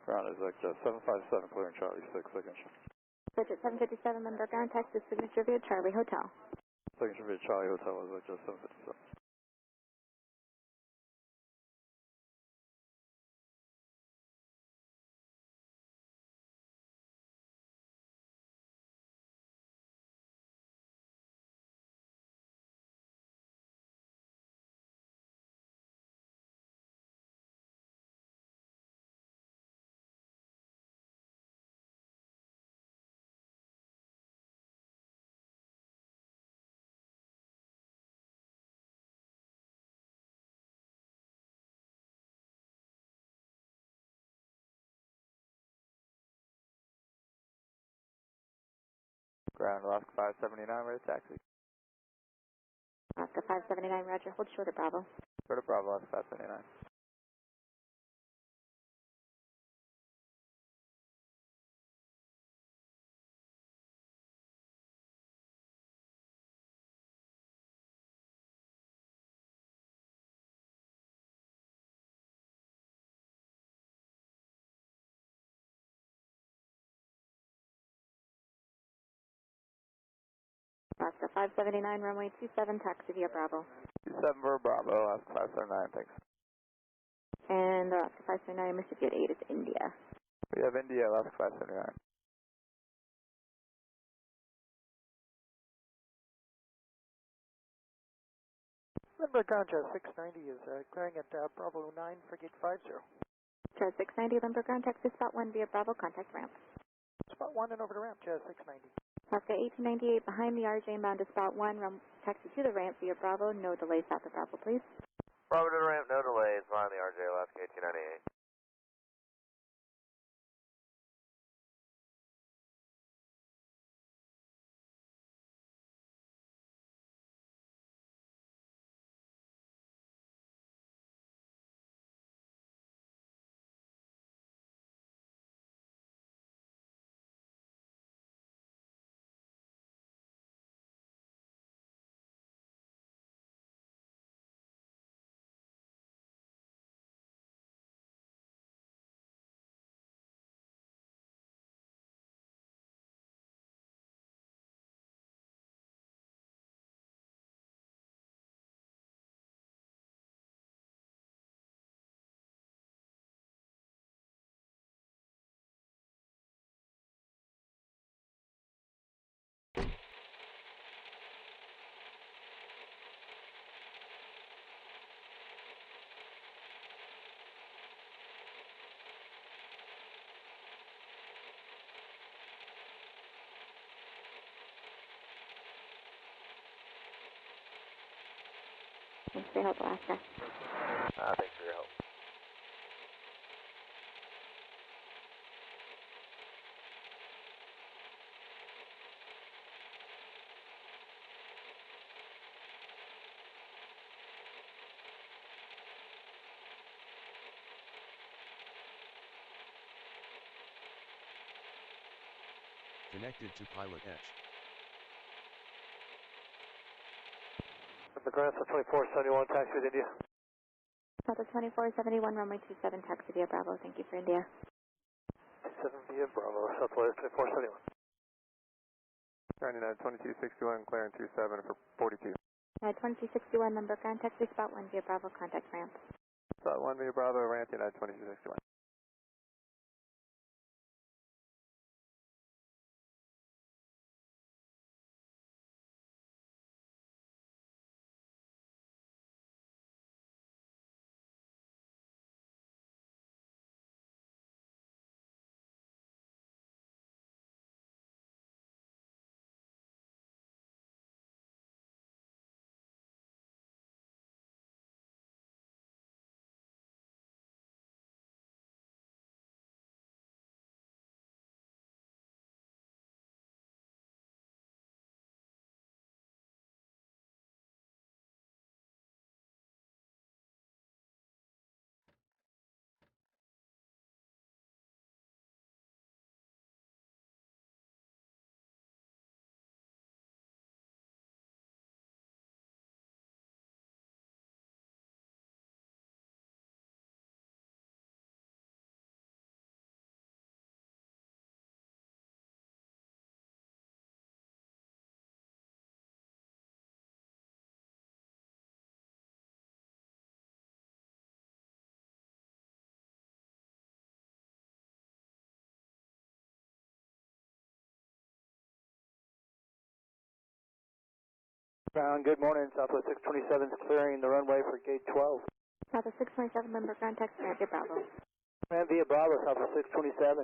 Ground is just 757, clearing Charlie 6, signature. Digit 757, member ground, taxi signature via Charlie Hotel. Signature via Charlie Hotel is just 757. Ground, Alaska 579, ready to taxi. Alaska 579, roger, hold short of Bravo. Short of Bravo, Alaska 579. Alaska 579, runway 27, taxi via Bravo. 27 for Bravo, Alaska 579, thanks. And Alaska 579, Mississippi at 8 is India. We have India, Alaska 579. Member Concha 690 is clearing at Bravo 9 for gate 50. Chaz 690, member ground, taxi spot 1 via Bravo, contact ramp. Spot 1 and over to ramp, Chaz 690. Alaska 1898, behind the RJ, inbound to spot 1, taxi to the ramp via Bravo, no delay, south of Bravo, please. Bravo to the ramp, no delays, behind the RJ, Alaska 1898. Thanks for your help, Alaska. Thanks for your help. Connected to PilotEdge. The ground, 2471, taxi with India. Delta 2471, runway 27, taxi via Bravo, thank you for India. 27 via Bravo, Southwest 2471. Ground 2261, clearing 27 for 42. 2261, member ground, taxi spot 1 via Bravo, contact ramp. Spot 1 via Bravo, ramp, United 2261. Ground, good morning. Southwest 627 is clearing the runway for gate 12. Southwest 627, member ground taxi ramp via Bravo. Ramp via Bravo, Southwest 627.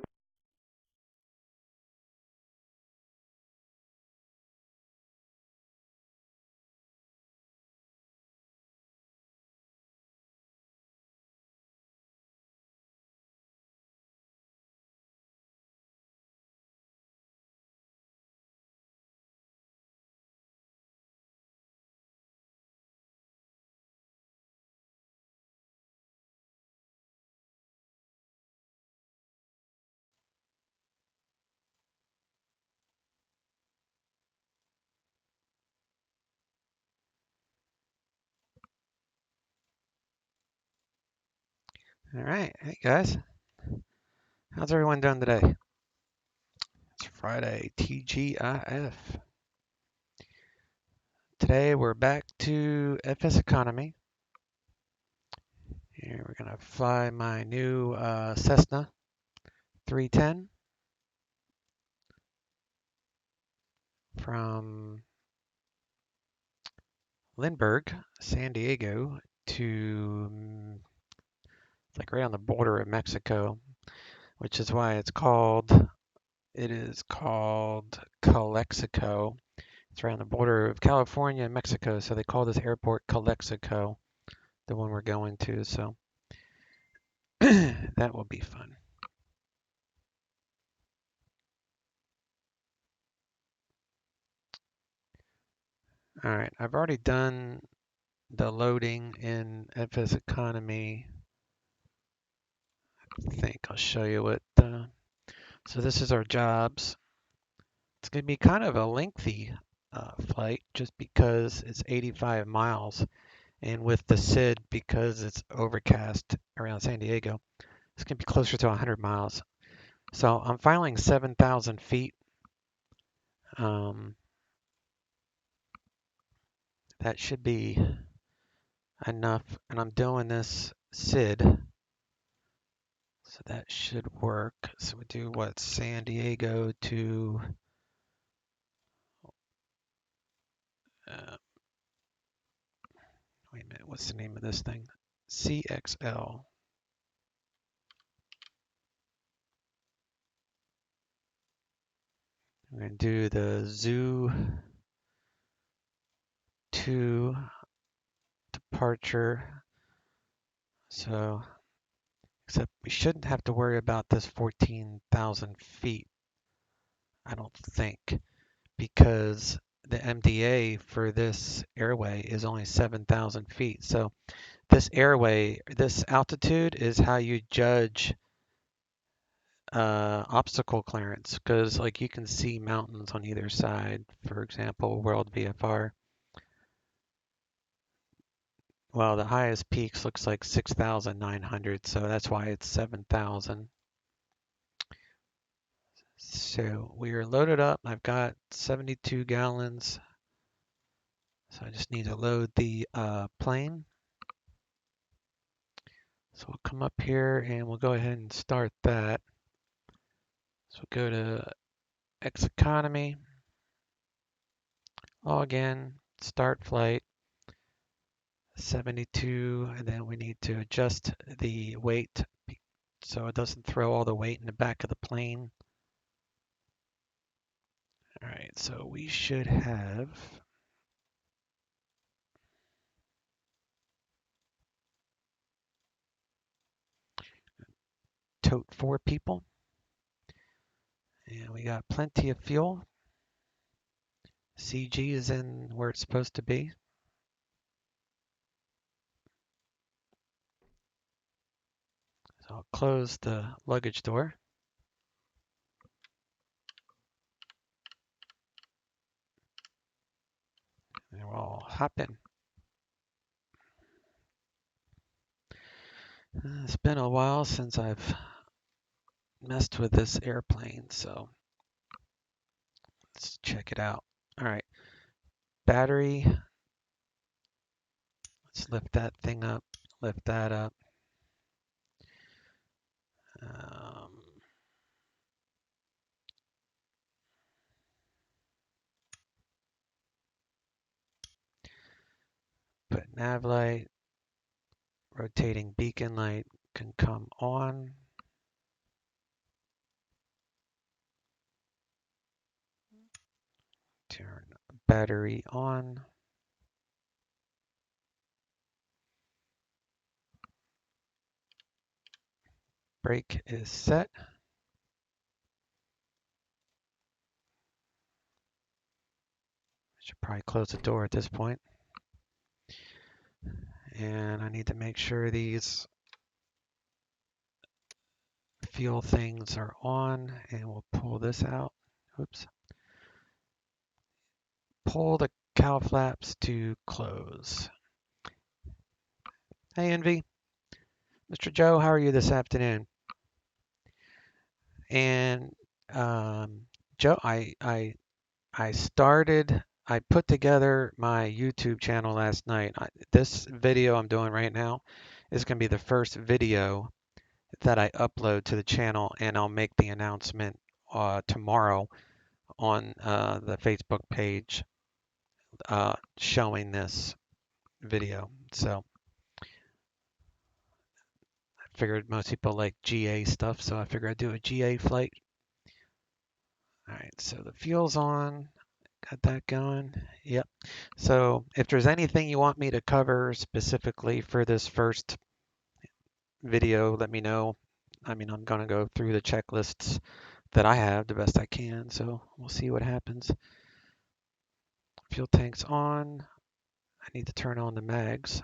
All right. Hey, guys. How's everyone doing today? It's Friday, TGIF. Today, we're back to FS Economy. Here, we're going to fly my new Cessna 310 from Lindbergh, San Diego to, it's like right on the border of Mexico, which is why it is called Calexico. It's right on the border of California and Mexico, so they call this airport Calexico, the one we're going to, so that will be fun. All right, I've already done the loading in FS Economy. I think I'll show you what. So this is our jobs. It's going to be kind of a lengthy flight just because it's 85 miles. And with the SID, because it's overcast around San Diego, it's going to be closer to 100 miles. So I'm filing 7,000 feet. That should be enough. And I'm doing this SID. So that should work. So we do what? San Diego to wait a minute, what's the name of this thing? CXL. We're going to do the Zoo 2 departure. So, except we shouldn't have to worry about this 14,000 feet, I don't think, because the MDA for this airway is only 7,000 feet. So this airway, this altitude is how you judge obstacle clearance, because like you can see mountains on either side. For example, World VFR. Well, the highest peaks looks like 6,900, so that's why it's 7,000. So we are loaded up. I've got 72 gallons. So I just need to load the plane. So we'll come up here and we'll go ahead and start that. So we'll go to X Economy, log in, start flight, 72, and then we need to adjust the weight so it doesn't throw all the weight in the back of the plane. All right, so we should have tote 4 people, and we got plenty of fuel. CG is in where it's supposed to be. So I'll close the luggage door. And we'll all hop in. It's been a while since I've messed with this airplane, so let's check it out. All right, battery. Let's lift that thing up, lift that up. Um, nav light, rotating beacon light can come on. Turn battery on. Brake is set. Should probably close the door at this point. And I need to make sure these fuel things are on, and we'll pull this out. Oops. Pull the cowl flaps to close. Hey, Envy. Mr. Joe, how are you this afternoon? And Joe, I put together my YouTube channel last night. This video I'm doing right now is going to be the first video that I upload to the channel, and I'll make the announcement tomorrow on the Facebook page showing this video. So I figured most people like GA stuff, so I figured I'd do a GA flight. All right, so the fuel's on. Got that going. Yep. So if there's anything you want me to cover specifically for this first video, let me know. I mean, I'm going to go through the checklists that I have the best I can, so we'll see what happens. Fuel tank's on. I need to turn on the mags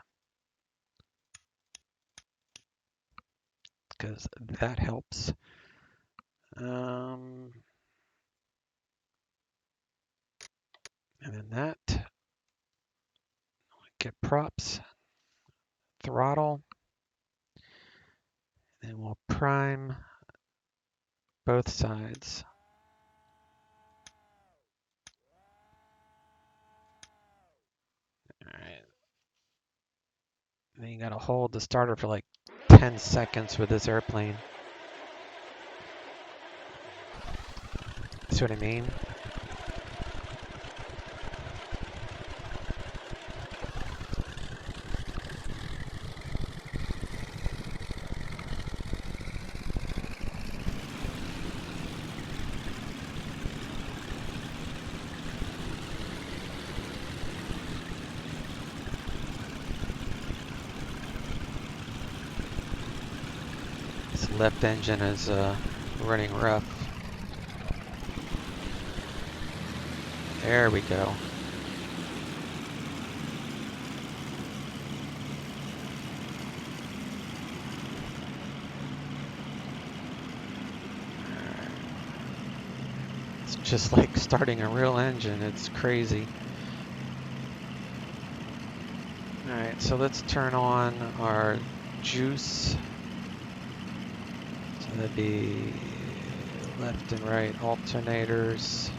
because that helps. And then that. Get props, throttle, and we'll prime both sides. All right. And then you got to hold the starter for like 10 seconds with this airplane. See what I mean? This left engine is running rough. There we go. It's just like starting a real engine. It's crazy. All right, so let's turn on our juice. So that'd be left and right alternators.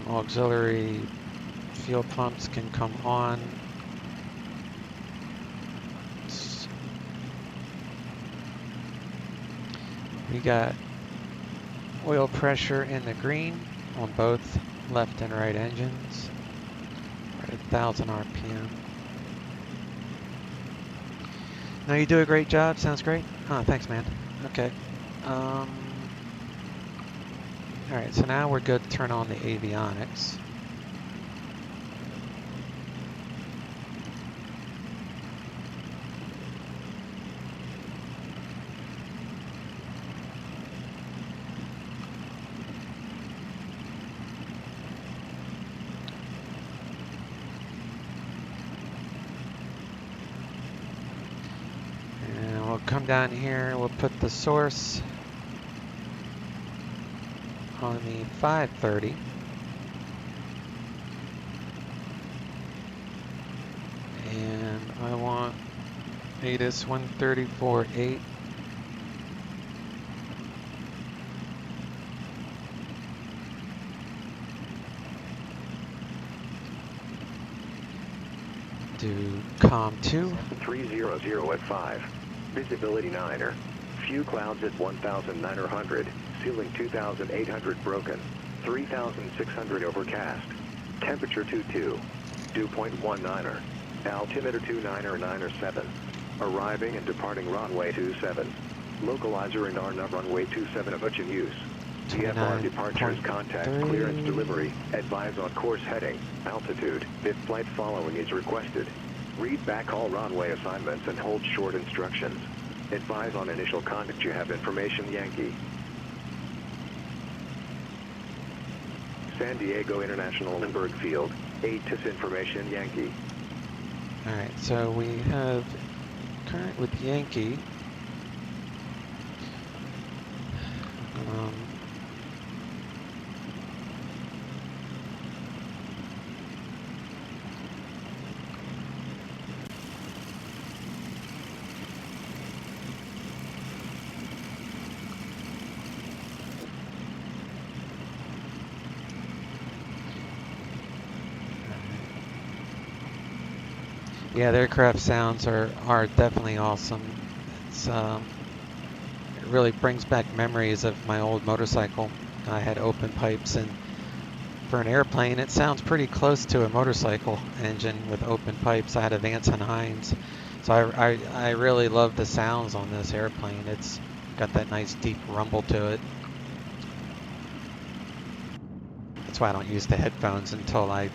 Auxiliary fuel pumps can come on. We got oil pressure in the green on both left and right engines. We're at 1,000 RPM. No, you do a great job. Sounds great. Oh, thanks, man. Okay. All right, so now we're good to turn on the avionics. And we'll come down here, we'll put the source on the 530. And I want ATIS 134.8. Do COM 2. 300 at 5. Visibility 9er. Few clouds at 1,900. Ceiling 2,800 broken. 3,600 overcast. Temperature 22. 2.19er. Altimeter 299er7. Arriving and departing runway 27. Localizer and RNAV runway 27 of in use. VFR departures, contact, clearance, delivery. Advise on course heading, altitude. If flight following is requested. Read back all runway assignments and hold short instructions. Advise on initial contact. You have information, Yankee. San Diego International Lindbergh Field. 8 to information, Yankee. Alright, so we have current with Yankee. Yeah, the aircraft sounds are definitely awesome. It's it really brings back memories of my old motorcycle. I had open pipes, and for an airplane, it sounds pretty close to a motorcycle engine with open pipes. I had a Vance and Hines, so I really love the sounds on this airplane. It's got that nice deep rumble to it. That's why I don't use the headphones until I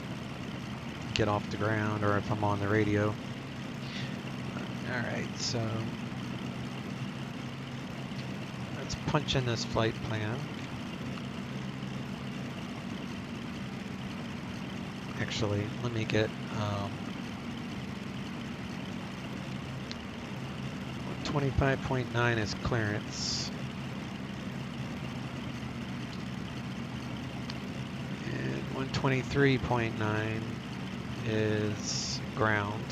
get off the ground or if I'm on the radio. Alright, so let's punch in this flight plan. Actually, let me get 25.9 is clearance. And 123.9 is ground.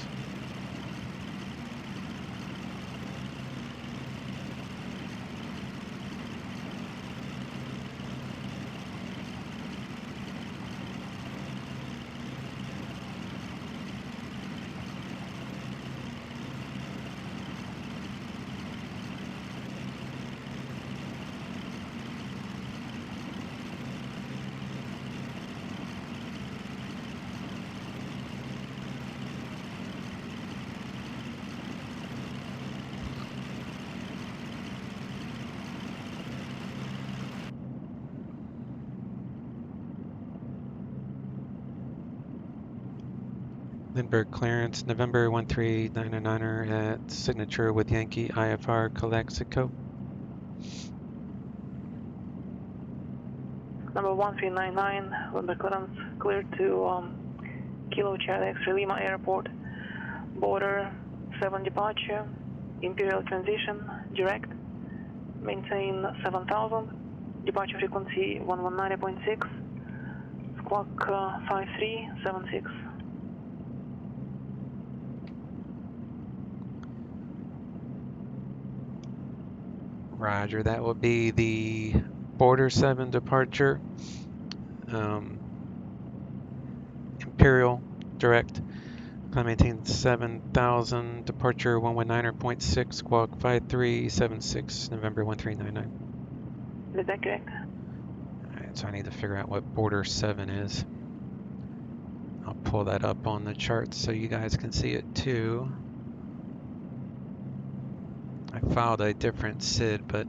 Lindbergh clearance, November 13999er at signature with Yankee IFR Calexico. Number 1399, Lindbergh clearance cleared to Kilo Charlie X-ray Lima Airport. Border 7 departure, Imperial transition, direct. Maintain 7000, departure frequency 119.6, squawk 5376. Roger, that will be the Border 7 departure. Imperial direct. Climb maintain 7000, departure 119.6, squawk 5376, November 1399. Is that correct? Alright, so I need to figure out what Border 7 is. I'll pull that up on the chart so you guys can see it too. I filed a different SID, but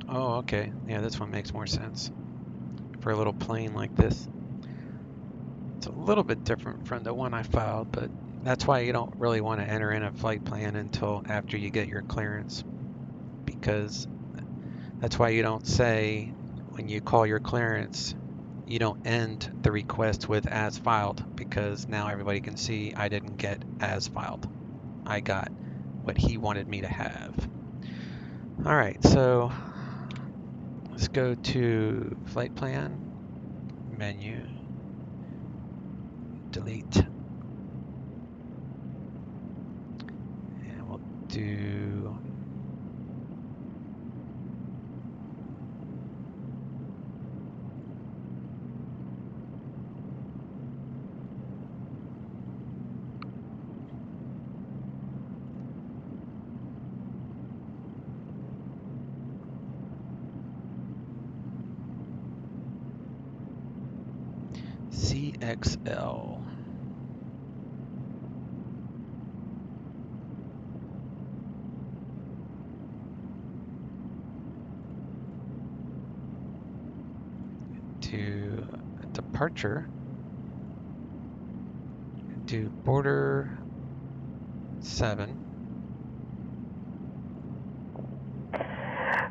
oh, okay. Yeah, this one makes more sense for a little plane like this. It's a little bit different from the one I filed, but that's why you don't really want to enter in a flight plan until after you get your clearance, because that's why you don't say when you call your clearance, you don't end the request with as filed, because now everybody can see I didn't get as filed. I got what he wanted me to have. Alright, so let's go to flight plan, menu, delete, and we'll do CXL. to departure. Do border 7.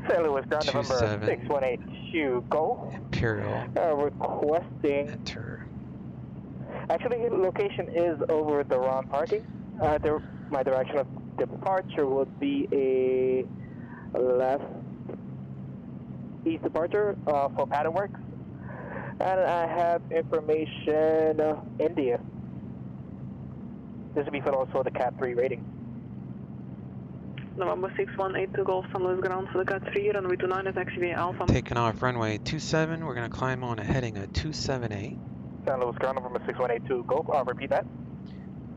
St. Louis, ground 27. November 6182, go. Imperial. Requesting. Enter. Actually, location is over the wrong parking. My direction of departure would be a left east departure for pattern works. And I have information India. This would be for also the Cat 3 rating. November 6182 Golf, St. Louis ground for the Cat 3, runway 29 is XV Alpha. Taking off runway 27. We're going to climb on a heading of 278. St. Louis ground November 6182 Golf. Repeat that.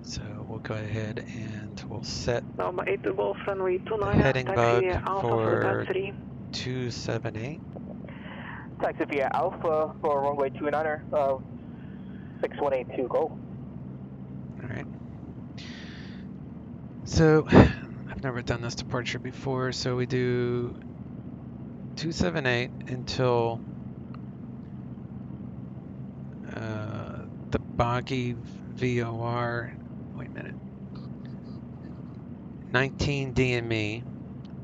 So we'll go ahead and we'll set November 82 Golf, runway 29 heading bug Alpha for the Cat 3. 278. Taxi via Alpha for runway 29er, 6182 Golf. Alright. So, I've never done this departure before, so we do 278 until the boggy VOR, wait a minute, 19 DME.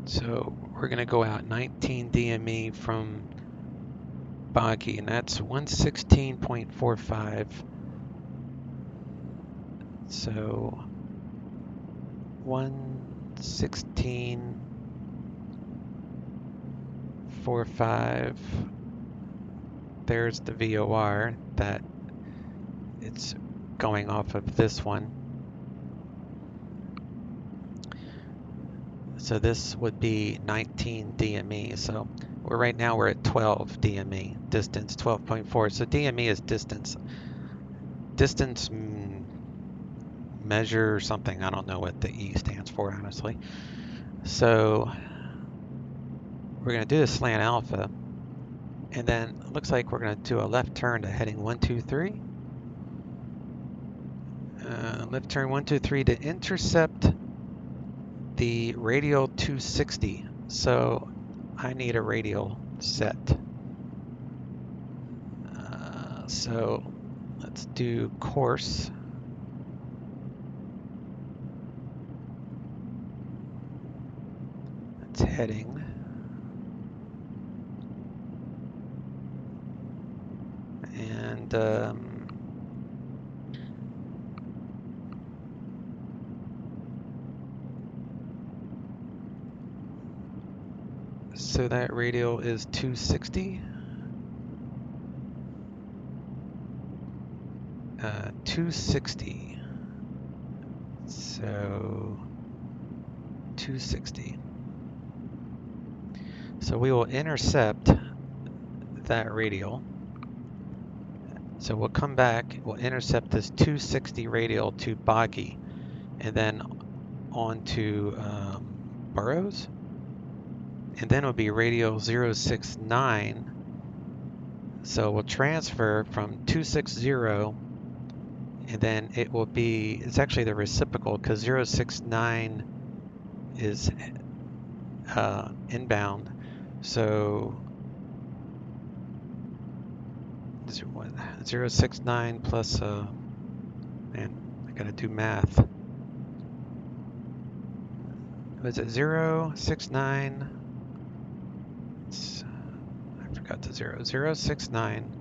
So we're going to go out 19 DME from boggy, and that's 116.45. So 116.45. There's the VOR that it's going off of this one. So this would be 19 DME. So right now we're at 12 DME, distance 12.4. So DME is distance. Distance measure or something. I don't know what the E stands for, honestly. So we're going to do the slant alpha. And then it looks like we're going to do a left turn to heading 123. Left turn 123 to intercept the radial 260. So I need a radial set. So let's do course. That's heading. And so that radial is 260. 260. So 260. So we will intercept that radial. So we'll come back, we'll intercept this 260 radial to boggy, and then on to Burroughs, and then it'll be radial 069. So we'll transfer from 260, and then it will be, it's actually the reciprocal because 069 is inbound. So 069 plus, man, I gotta do math. Was it 069? I forgot the 069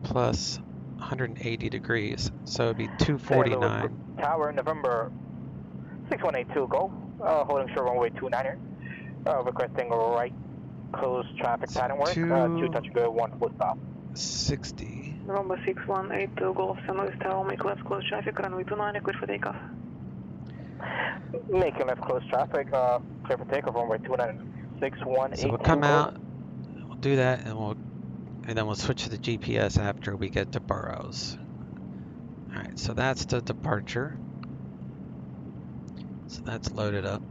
plus 180 degrees, so it'd be 249. Tower, November 6182, go. Holding short runway 29er. Requesting right close traffic pattern work. 2 touch good, 1 full stop. 60. November 6182 Golf, St. Louis Tower, make left close traffic, runway 29, clear for takeoff. Making left close traffic, clear for takeoff, runway 29, 6182. So we'll come out, we'll do that, and then we'll switch to the GPS after we get to Burroughs. Alright, so that's the departure. So that's loaded up.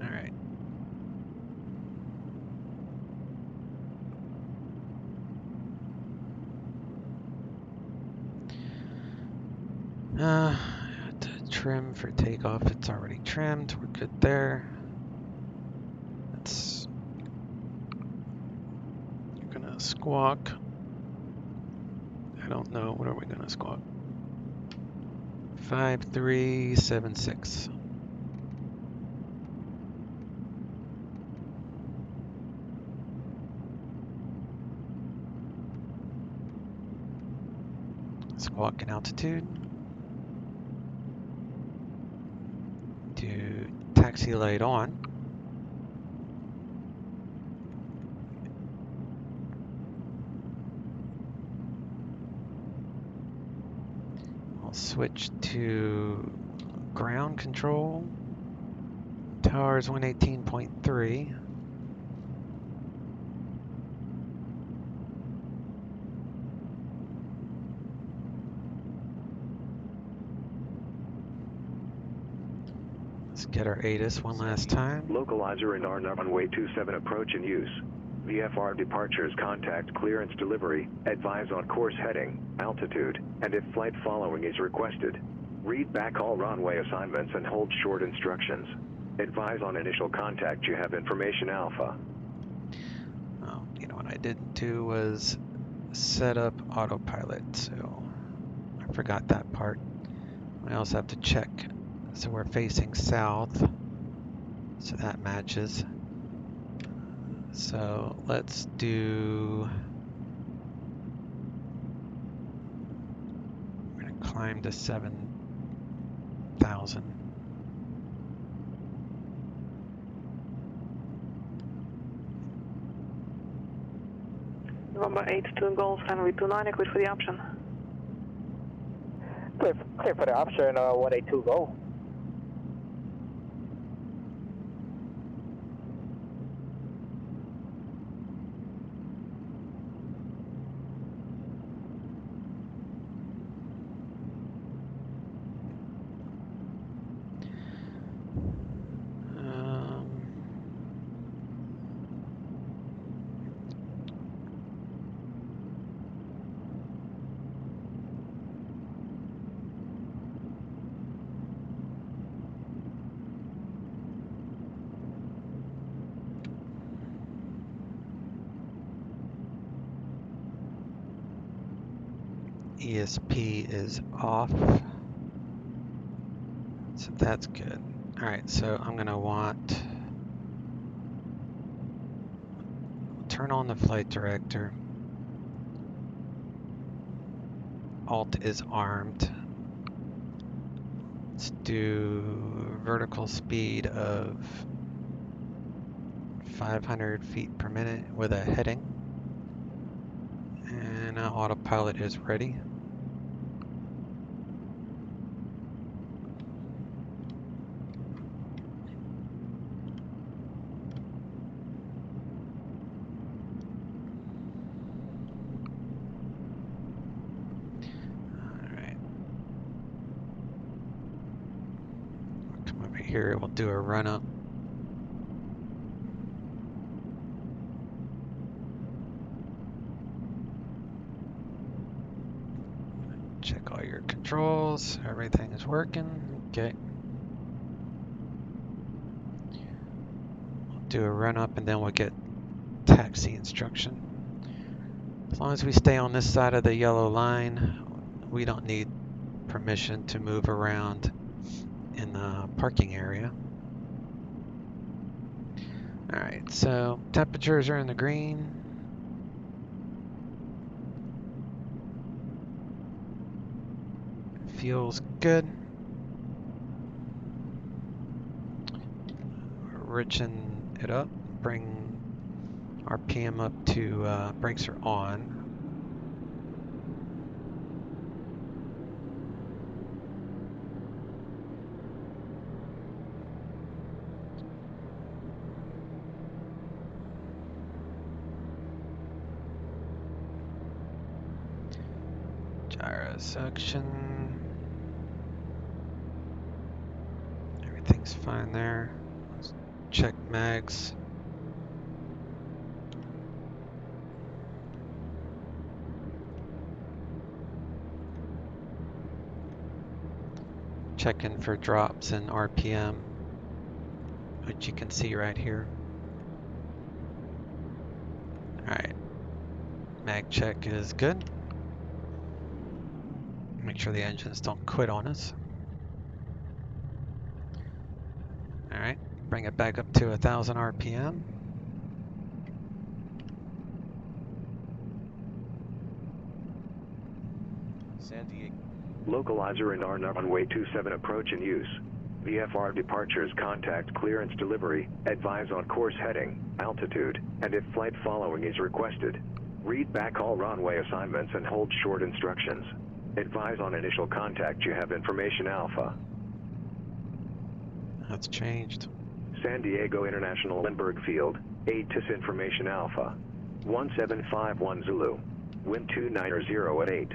Alright. To trim for takeoff, it's already trimmed. We're good there. Squawk. I don't know. What are we gonna squawk? 5376. Squawk in altitude. Do taxi light on. I'll switch to ground control. Tower is 118.3. Let's get our ATIS one last time. Localizer and RNAV runway 27 approach in use. VFR departures, contact clearance delivery, advise on course heading, altitude, and if flight following is requested. Read back all runway assignments and hold short instructions. Advise on initial contact you have information alpha. Oh, you know what I didn't do was set up autopilot, so I forgot that part. I also have to check, so we're facing south, so that matches. So let's do, we're gonna climb to 7,000. November 82 Golf, runway 29, quit for the option. Clear for the option, 182 go. ESP is off, so that's good. All right, so I'm gonna want, turn on the flight director. Alt is armed. Let's do vertical speed of 500 feet per minute with a heading. And now autopilot is ready. Here we'll do a run up. Check all your controls, everything is working. Okay. We'll do a run up and then we'll get taxi instruction. As long as we stay on this side of the yellow line, we don't need permission to move around in the parking area. Alright, so temperatures are in the green. Feels good. Richen it up, bring RPM up to brakes are on. Gyro suction. Everything's fine there. Let's check mags. Checking for drops in RPM, which you can see right here. Alright, Mag check is good. Make sure the engines don't quit on us. All right, bring it back up to 1,000 RPM. San Diego. Localizer and RNAV runway 27 approach in use. VFR departures contact clearance delivery, advise on course heading, altitude, and if flight following is requested. Read back all runway assignments and hold short instructions. Advise on initial contact you have information alpha. That's changed. San Diego International Lindbergh Field, ATIS information alpha. 1751 Zulu. Wind 290 at 8.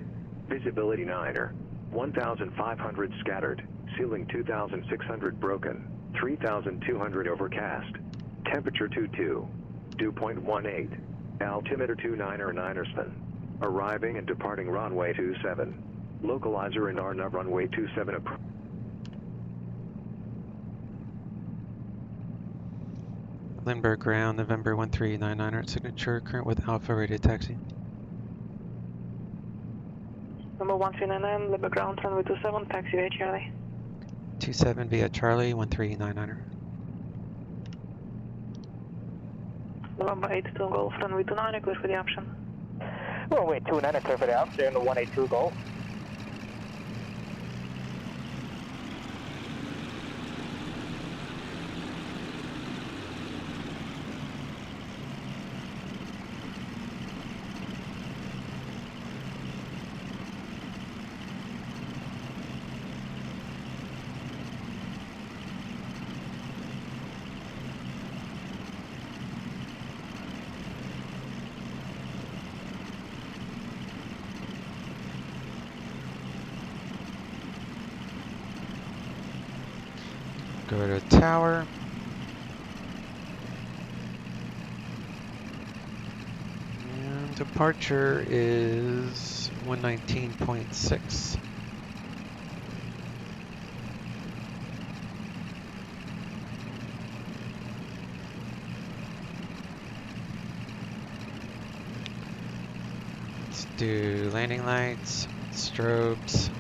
Visibility 9er. 1,500 scattered. Ceiling 2,600 broken. 3,200 overcast. Temperature 22. Dew point 18. Altimeter 290 Arriving and departing runway 27. Localizer and RNAV runway 27 approach. Lindbergh ground, November 1399 signature, current with Alpha rated taxi. Number 1399, Lindbergh ground, runway 27, taxi via Charlie. 27 via Charlie, 1399. November 82 Golf, runway 29, clear for the option. Runway 29, clear for the option, and 182 Golf. Go to tower. And departure is 119.6. Let's do landing lights, strobes.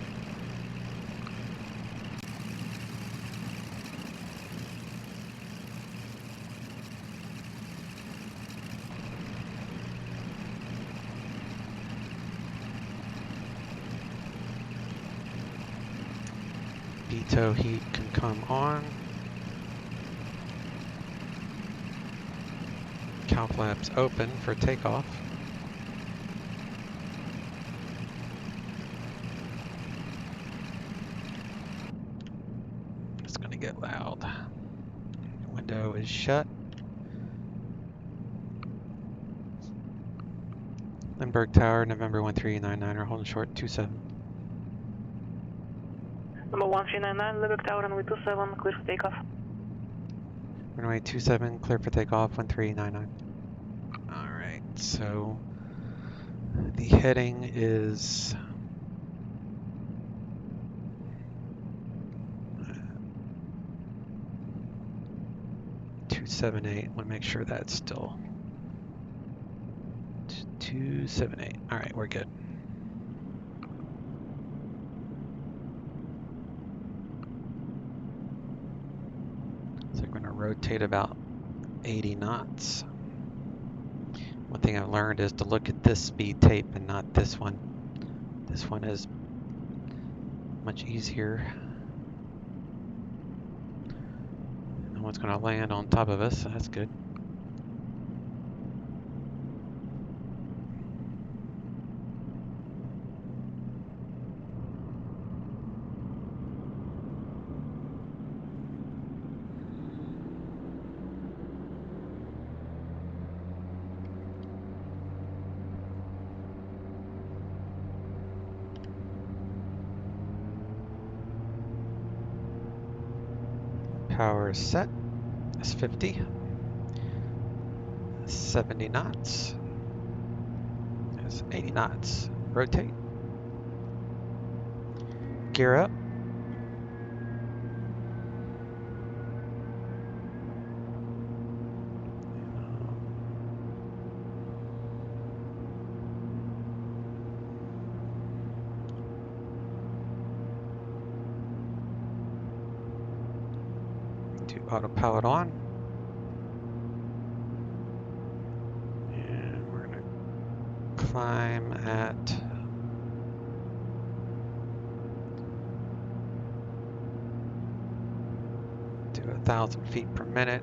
Pitot heat can come on. Cow flaps open for takeoff. It's gonna get loud. Window is shut. Lindbergh Tower, November 1399, holding short 27. Number 1399, Lindbergh Tower, runway 27, clear for takeoff. Runway 27, clear for takeoff, 1399. Alright, so the heading is 278. Want to make sure that's still 278. Alright, we're good. So we're going to rotate about 80 knots. One thing I've learned is to look at this speed tape and not this one. This one is much easier. No one's going to land on top of us, so that's good. Power set is 50. 70 knots. That's 80 knots. Rotate. Gear up. autopilot on. And we're going to climb at do 1,000 feet per minute.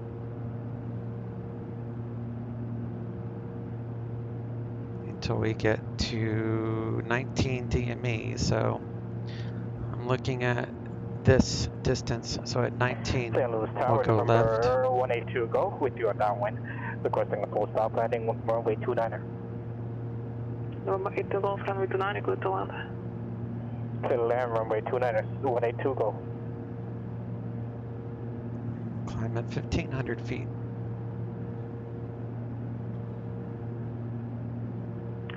Until we get to 19 DME. So I'm looking at this distance. So at 19, St. Louis we'll Tower, go left. number 182, go with you on downwind. Requesting a full stop landing, runway 29er. Number 8 to Golf, runway 29, clear to land. Clear to land, runway 29er, 182, go. Climb at 1,500 feet.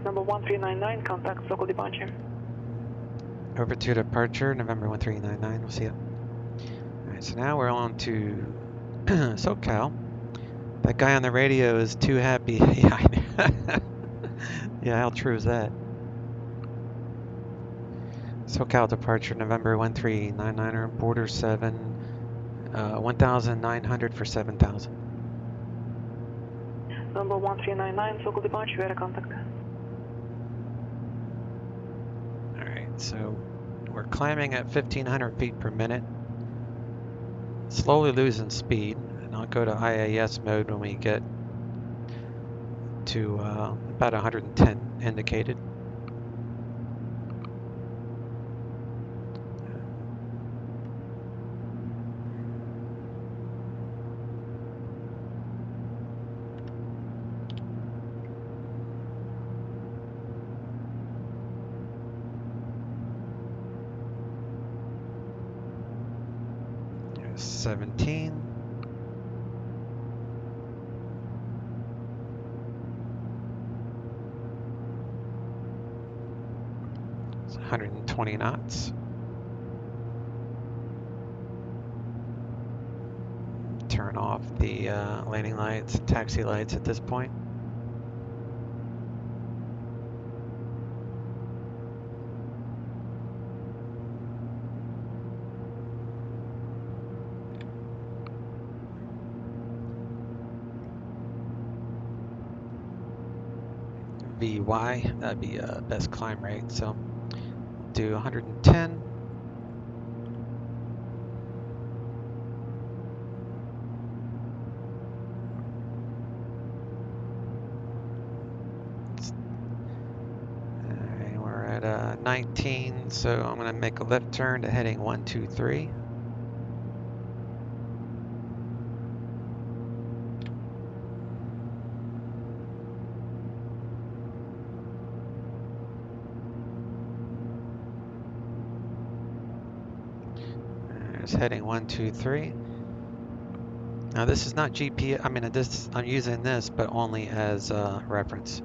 Number 1399, contact local departure. Over to departure, November 1399. We'll see you. Alright, so now we're on to SoCal. That guy on the radio is too happy. Yeah, I know. Yeah, how true is that? SoCal departure, November 1399, border 7, 1,900 for 7,000. Number 1399, local departure, we are contact. Alright, so we're climbing at 1,500 feet per minute. Slowly losing speed, and I'll go to IAS mode when we get to about 110 indicated. There's 17. It's 120 knots. Turn off the landing lights and taxi lights at this point. VY, that'd be best climb rate, so do 110. Alright, we're at 19, so I'm going to make a left turn to heading 123. Heading 123. Now this is not GPS. I mean, this I'm using this, but only as reference.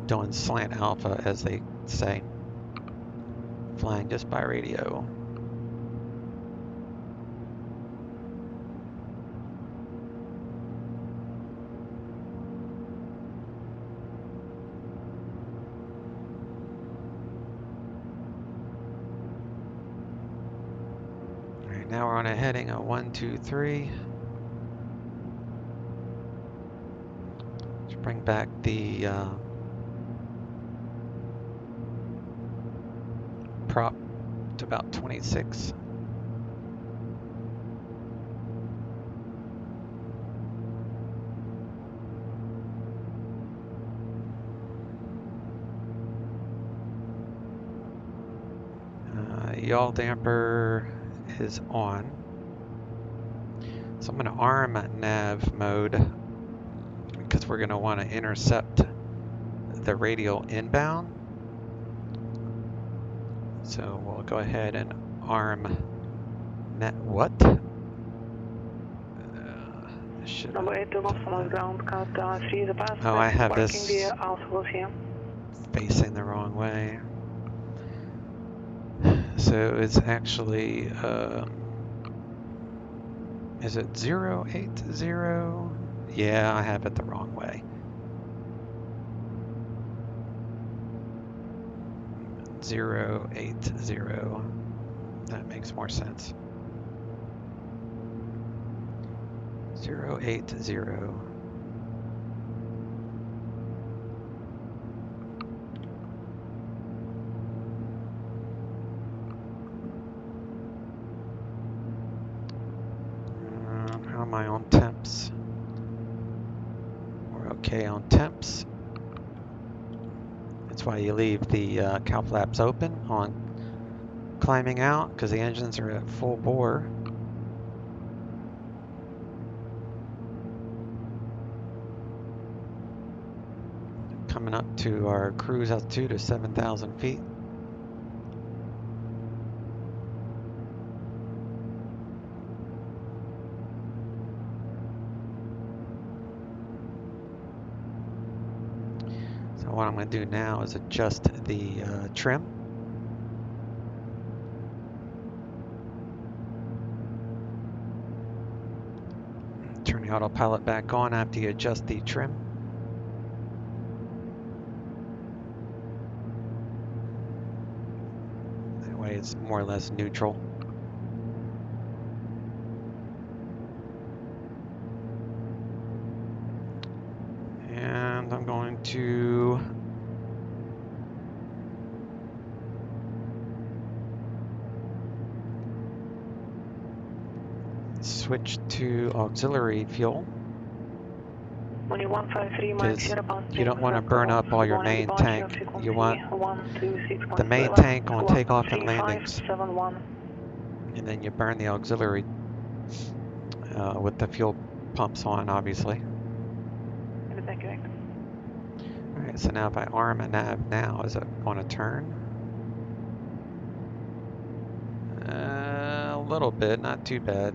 Doing slant alpha, as they say. Flying just by radio. Now we're on a heading of 123. Let's bring back the prop to about 26. Yaw damper is on. So I'm going to arm nav mode because we're going to want to intercept the radial inbound. So we'll go ahead and arm net what? Number 8 to Los Angeles ground, cut 3 the pass. Oh, I have this via Alpha here. facing the wrong way. So it's actually, is it 080? Yeah, I have it the wrong way. 080. That makes more sense. 080. How am I on temps? We're okay on temps. That's why you leave the cow flaps open on climbing out, because the engines are at full bore. Coming up to our cruise altitude of 7,000 feet. So what I'm going to do now is adjust the trim. Turn the autopilot back on after you adjust the trim. That way it's more or less neutral. And I'm going to switch to auxiliary fuel, because you don't want to burn up all your main tank. You want the main tank on takeoff and landings, and then you burn the auxiliary with the fuel pumps on, obviously. Alright, so now if I arm a nav now, is it going to turn? A little bit, not too bad.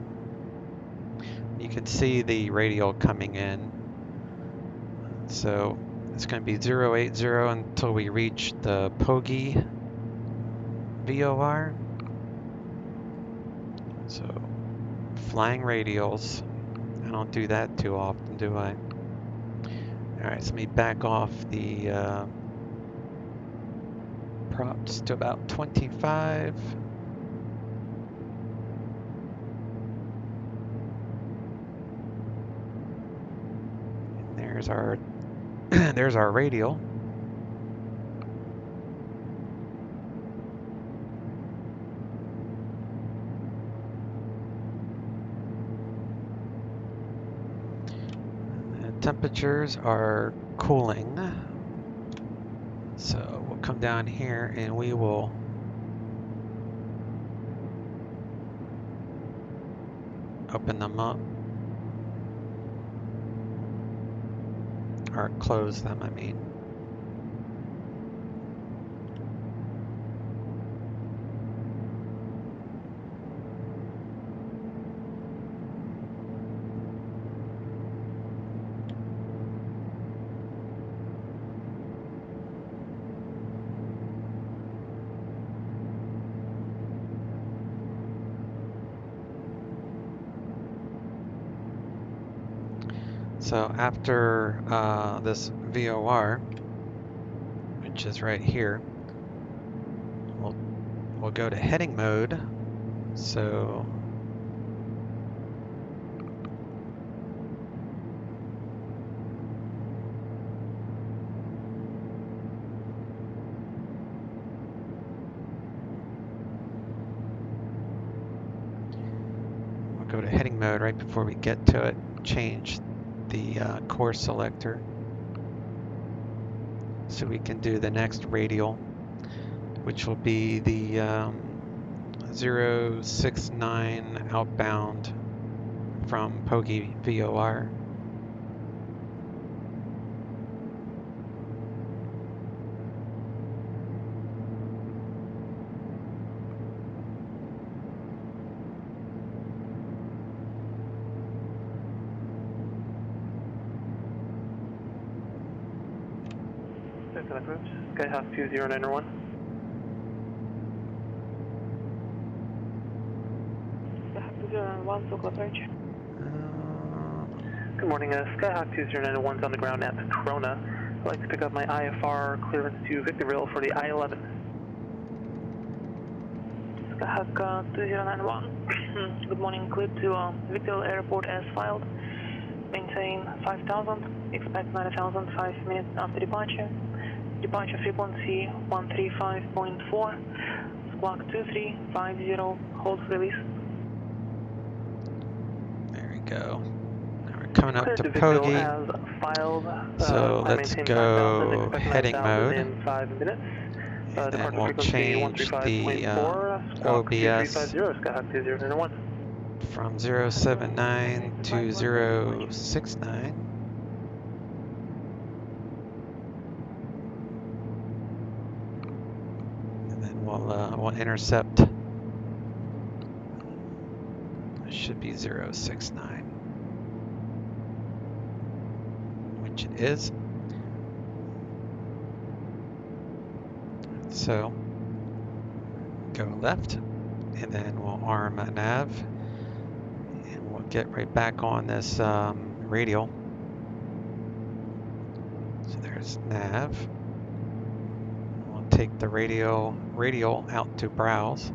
You can see the radial coming in. So it's going to be 080 until we reach the Poggi VOR. So flying radials. I don't do that too often, do I? Alright, so let me back off the props to about 25. And there's our there's our radial. The temperatures are cooling. So we'll come down here and we will open them up. Or close them, I mean. So after this VOR, which is right here, we'll go to heading mode. So we'll go to heading mode right before we get to it. Change the course selector so we can do the next radial, which will be the 069 outbound from Poggi VOR. Skyhawk 2091. Skyhawk 2091, so approach. Good morning, Skyhawk 2091 is on the ground at Corona. I'd like to pick up my IFR clearance to Victorville for the I-11. Skyhawk 2091, good morning, cleared to Victorville Airport as filed. maintain 5000, expect 9000 5 minutes after departure. Departure frequency 135.4, squawk 2350, hold for release. There we go. Now we're coming up Clear to to Victor Pogie. as filed. So I let's maintain go 5000, expect heading 9000 mode. in 5 minutes. And then Departure we'll frequency change the 135.4, squawk OBS 2350, Skyhawk 2001. from 079 to 069. And then we'll intercept. It should be 069, which it is. So go left, and then we'll arm a nav, and we'll get right back on this radial. So there's nav. We'll take the radial out to browse.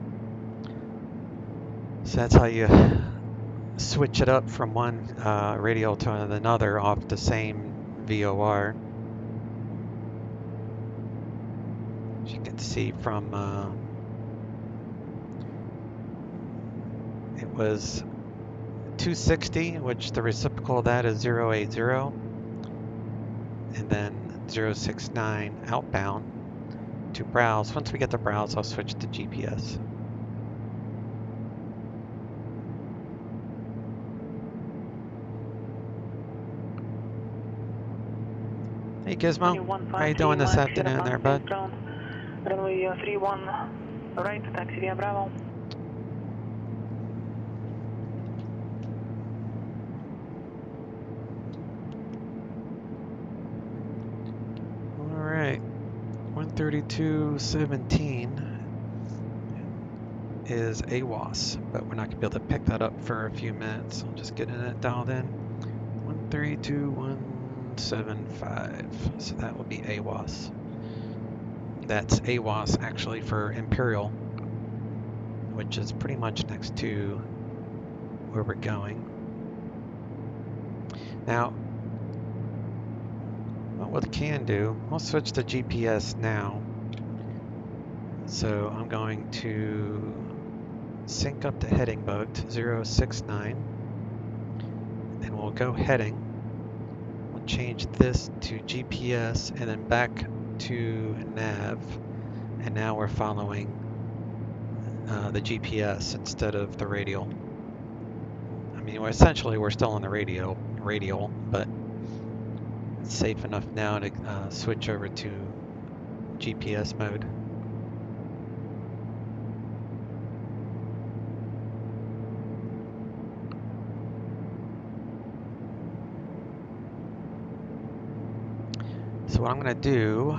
So that's how you switch it up from one radial to another off the same VOR. As you can see from it was 260, which the reciprocal of that is 080, and then 069 outbound to browse. Once we get to browse, I'll switch to GPS. Hey Gizmo, how you doing this afternoon there, bud? Runway 31 right, taxi via Bravo. Alright, 132.17 is AWOS, but we're not going to be able to pick that up for a few minutes. I'm just getting it dialed in. 132.175, so that will be AWOS. That's AWOS actually for Imperial, which is pretty much next to where we're going. Now, what we can do, we'll switch to GPS now. So I'm going to sync up the heading mode to 069. Then we'll go heading. We'll change this to GPS and then back to nav. And now we're following the GPS instead of the radial. I mean, essentially we're still on the radial, but it's safe enough now to switch over to GPS mode. So what I'm going to do,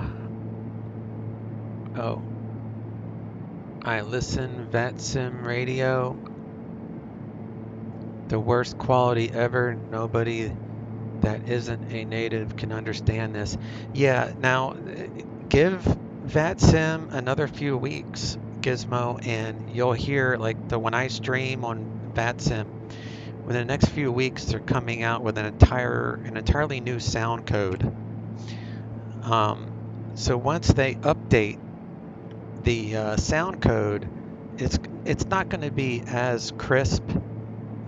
I listen VATSIM radio, the worst quality ever. Nobody that isn't a native can understand this. Yeah, now give VATSIM another few weeks, Gizmo, and you'll hear like when I stream on VATSIM, within the next few weeks they're coming out with an entirely new sound code. So once they update the sound code, it's not going to be as crisp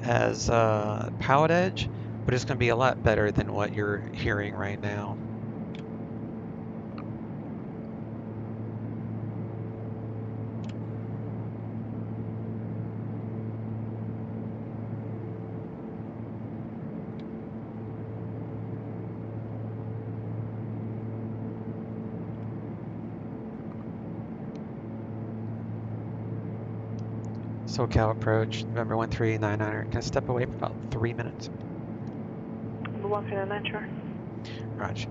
as PilotEdge, but it's going to be a lot better than what you're hearing right now. SoCal approach, November 1399. Can I step away for about 3 minutes? 139, sure. Roger.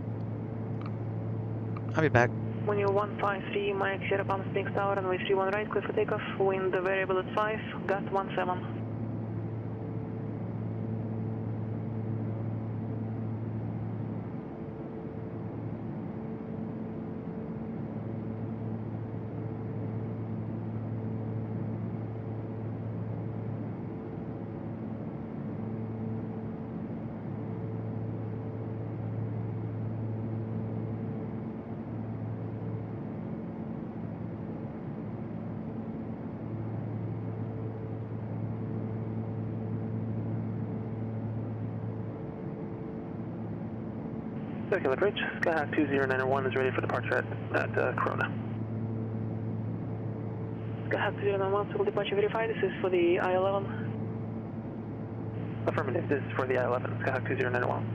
I'll be back. When you're 153, Mike Sierra Palm Springs Tower, runway 31 right, clear for takeoff, wind variable at 5, gust 17. Circular Bridge, Skyhawk 2091 is ready for departure at Corona. Skyhawk 2091, circle departure verified. This is for the I-11. Affirmative, this is for the I-11, Skyhawk 2091.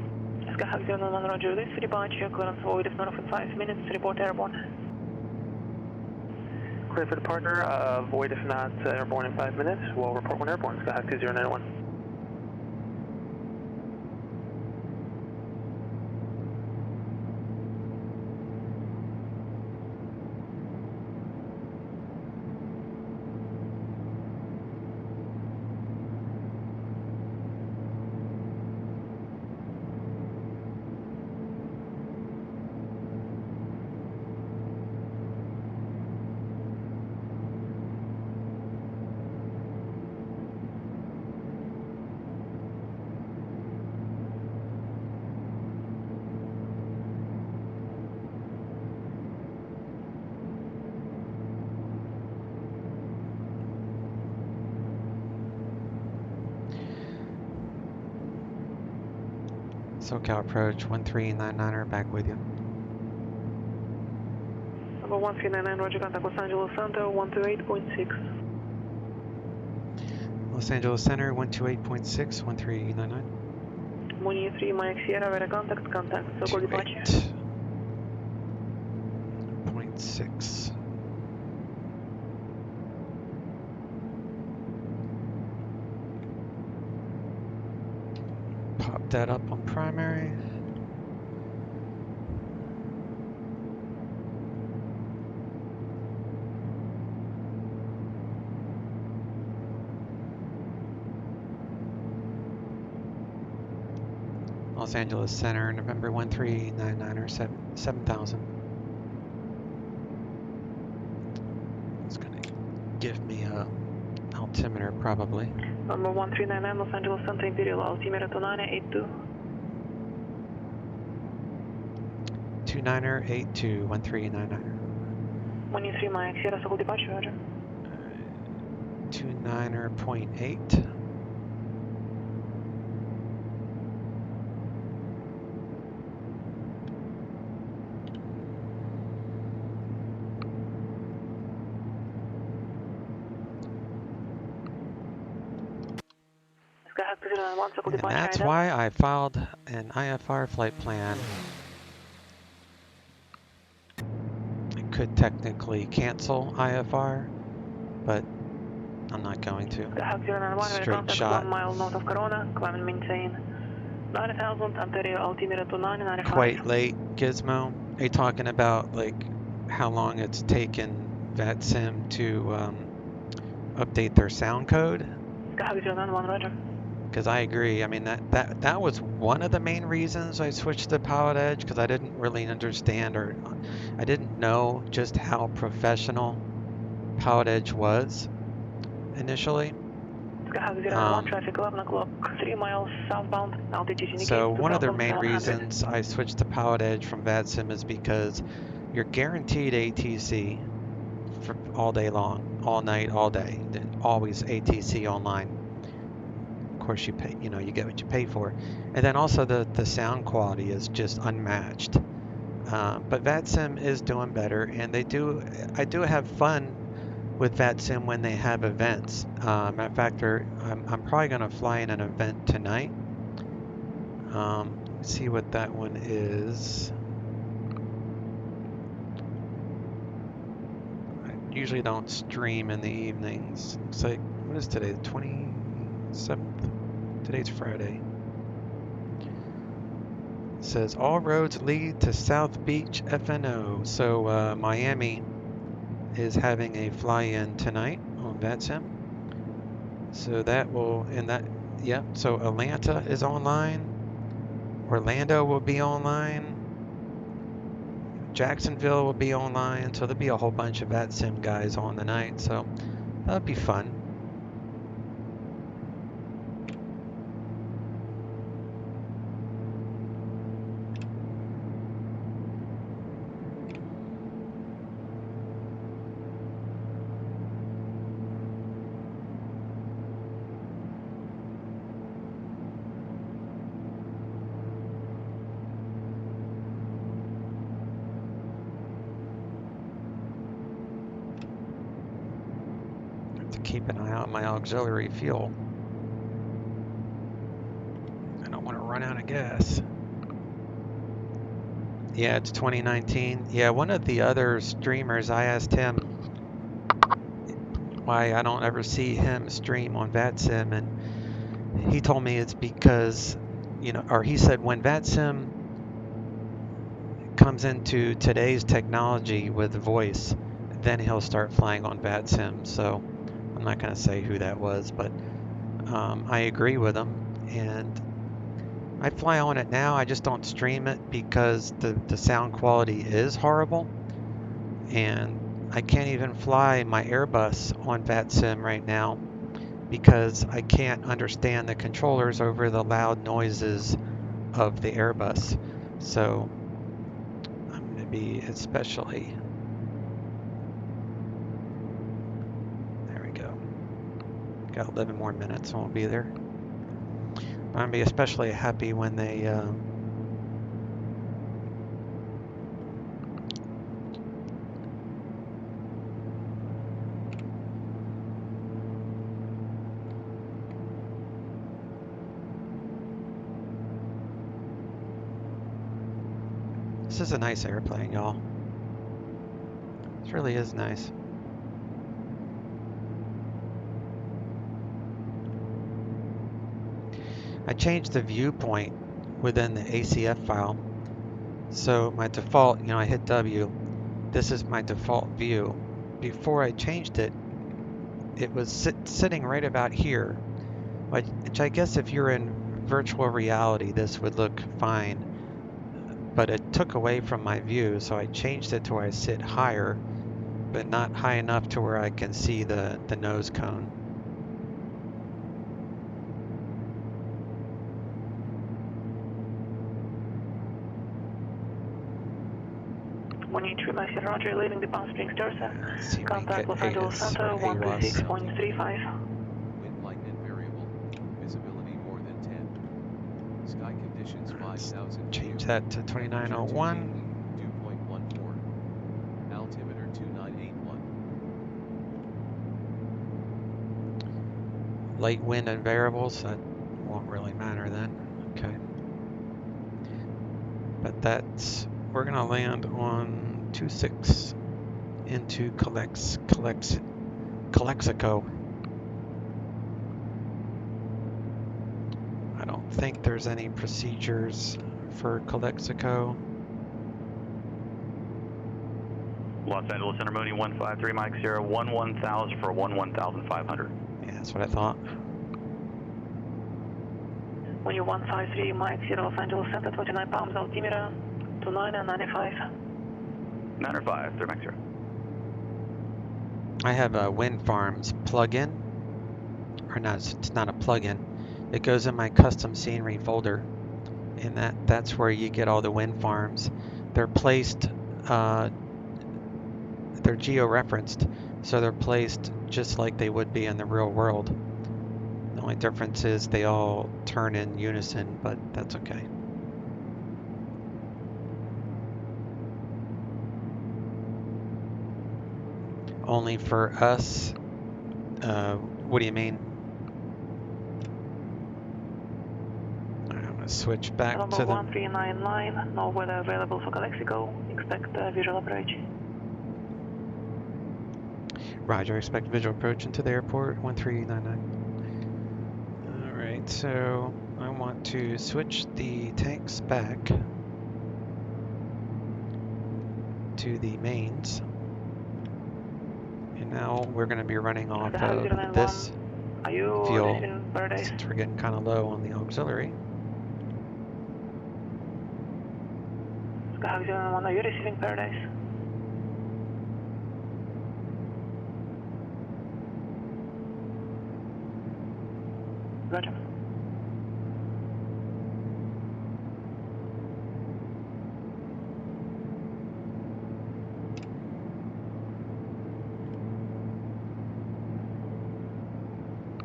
Skyhawk 091, roger, this for departure, clearance void if not of 5 minutes, report airborne. Clear for departure, void if not airborne in 5 minutes, we'll report when airborne, Skyhawk 2091. SoCal approach 1399er, back with you. Number 1399, roger, contact Los Angeles Center, 128.6. Los Angeles Center 128.6, 1399. Money 3, Mike Sierra, where contact, circle departure. 28.6. Pop that up on primary. Los Angeles Center, November 1399er, 7000. It's gonna give me a altimeter probably. Number 1399, Los Angeles Center, Imperial, altimeter 2982. 29er, 82, 1399er. Money 3, Mike Sierra, circle departure, roger. 29er.8. And that's why I filed an IFR flight plan. I could technically cancel IFR, but I'm not going to. Straight shot. 1 mile north of Corona, climb and maintain 90,000, anterior altimeter to 995. Quite late, Gizmo. Are you talking about like how long it's taken VATSIM to update their sound code? Skyhawk 091, roger. Because I agree. I mean, that was one of the main reasons I switched to PilotEdge, because I didn't really understand, or I didn't know just how professional PilotEdge was initially. Skyhawk 091, traffic 11 o'clock, 3 miles southbound, altitude indicate So one of their main 2,700. reasons I switched to PilotEdge from VATSIM is because you're guaranteed ATC for all day long, all night, all day. Always ATC online. Of course, you pay. You know, you get what you pay for, and then also the sound quality is just unmatched. But VATSIM is doing better, and I do have fun with VATSIM when they have events. Matter of fact, I'm probably going to fly in an event tonight. Let's see what that one is. I usually don't stream in the evenings. Looks like, what is today? The 27th? Today's Friday. It says all roads lead to South Beach FNO. So Miami is having a fly-in tonight on VATSIM. So that will, yeah, so Atlanta is online. Orlando will be online. Jacksonville will be online. So there'll be a whole bunch of VATSIM guys on the night. So that'll be fun. keep an eye out on my auxiliary fuel. I don't want to run out of gas. Yeah, it's 2019. Yeah, one of the other streamers, I asked him why I don't ever see him stream on VATSIM, and he told me it's because, you know, or he said when VATSIM comes into today's technology with voice, then he'll start flying on VATSIM. So I'm not going to say who that was, but I agree with him, and I fly on it now. I just don't stream it because the sound quality is horrible, and I can't even fly my Airbus on VATSIM right now because I can't understand the controllers over the loud noises of the Airbus. So I'm going to be especially, there we go, got 11 more minutes and we'll be there. I'm going to be especially happy when they this is a nice airplane, y'all. This really is nice. I changed the viewpoint within the ACF file. So my default, you know, I hit W. This is my default view. Before I changed it, it was sitting right about here, which I guess if you're in virtual reality, this would look fine. But it took away from my view, so I changed it to where I sit higher, but not high enough to where I can see the nose cone. Roger, leaving the Palm Springs Dorset. Contact Los Angeles Center, 126.35. Wind light and variable. Visibility more than 10. Sky conditions 5,000. Change that to 2901. Dew point 14. Altimeter 2981. Light wind and variables, that won't really matter then. Okay. But that's, we're gonna land on 26 into Calexico. I don't think there's any procedures for Calexico. Los Angeles Center, Mooney 153, Mike 0, 11,000 for 11,500. Yeah, that's what I thought. When you're 153, Mike 0, Los Angeles Center, 29 pounds, altimeter 29 and 95. 905, 3 Mike 0. I have a Wind Farms plugin, or not, it's not a plugin. It goes in my custom scenery folder, and that's where you get all the wind farms. They're placed, they're geo-referenced, so they're placed just like they would be in the real world. The only difference is they all turn in unison, but that's okay. Only for us? What do you mean? I'm going to switch back Number to the... 1399, no weather available for Calexico. Expect visual approach. Roger, expect visual approach into the airport, 1399. Alright, so I want to switch the tanks back to the mains. And now we're going to be running off of this fuel since we're getting kind of low on the auxiliary. Skyhawk 091, are you receiving Paradise? Roger.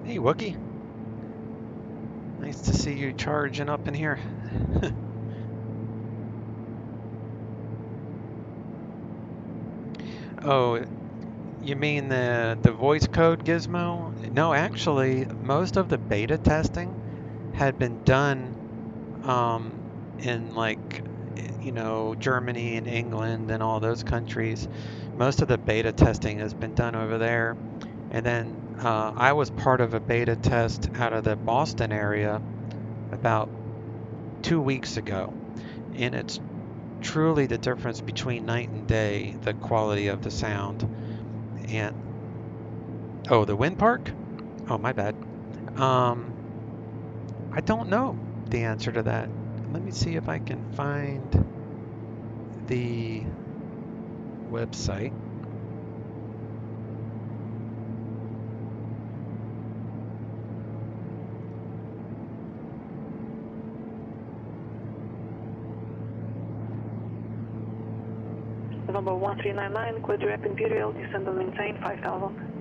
Hey, Wookie. Nice to see you charging up in here. Oh, You mean the voice code gizmo? No, actually, most of the beta testing had been done in like, you know, Germany and England and all those countries. Most of the beta testing has been done over there. And then I was part of a beta test out of the Boston area about 2 weeks ago. And it's truly the difference between night and day, the quality of the sound. And oh, the wind park? Oh, my bad. I don't know the answer to that. Let me see if I can find the website. Number 1399, clear direct Imperial, descend and maintain 5000.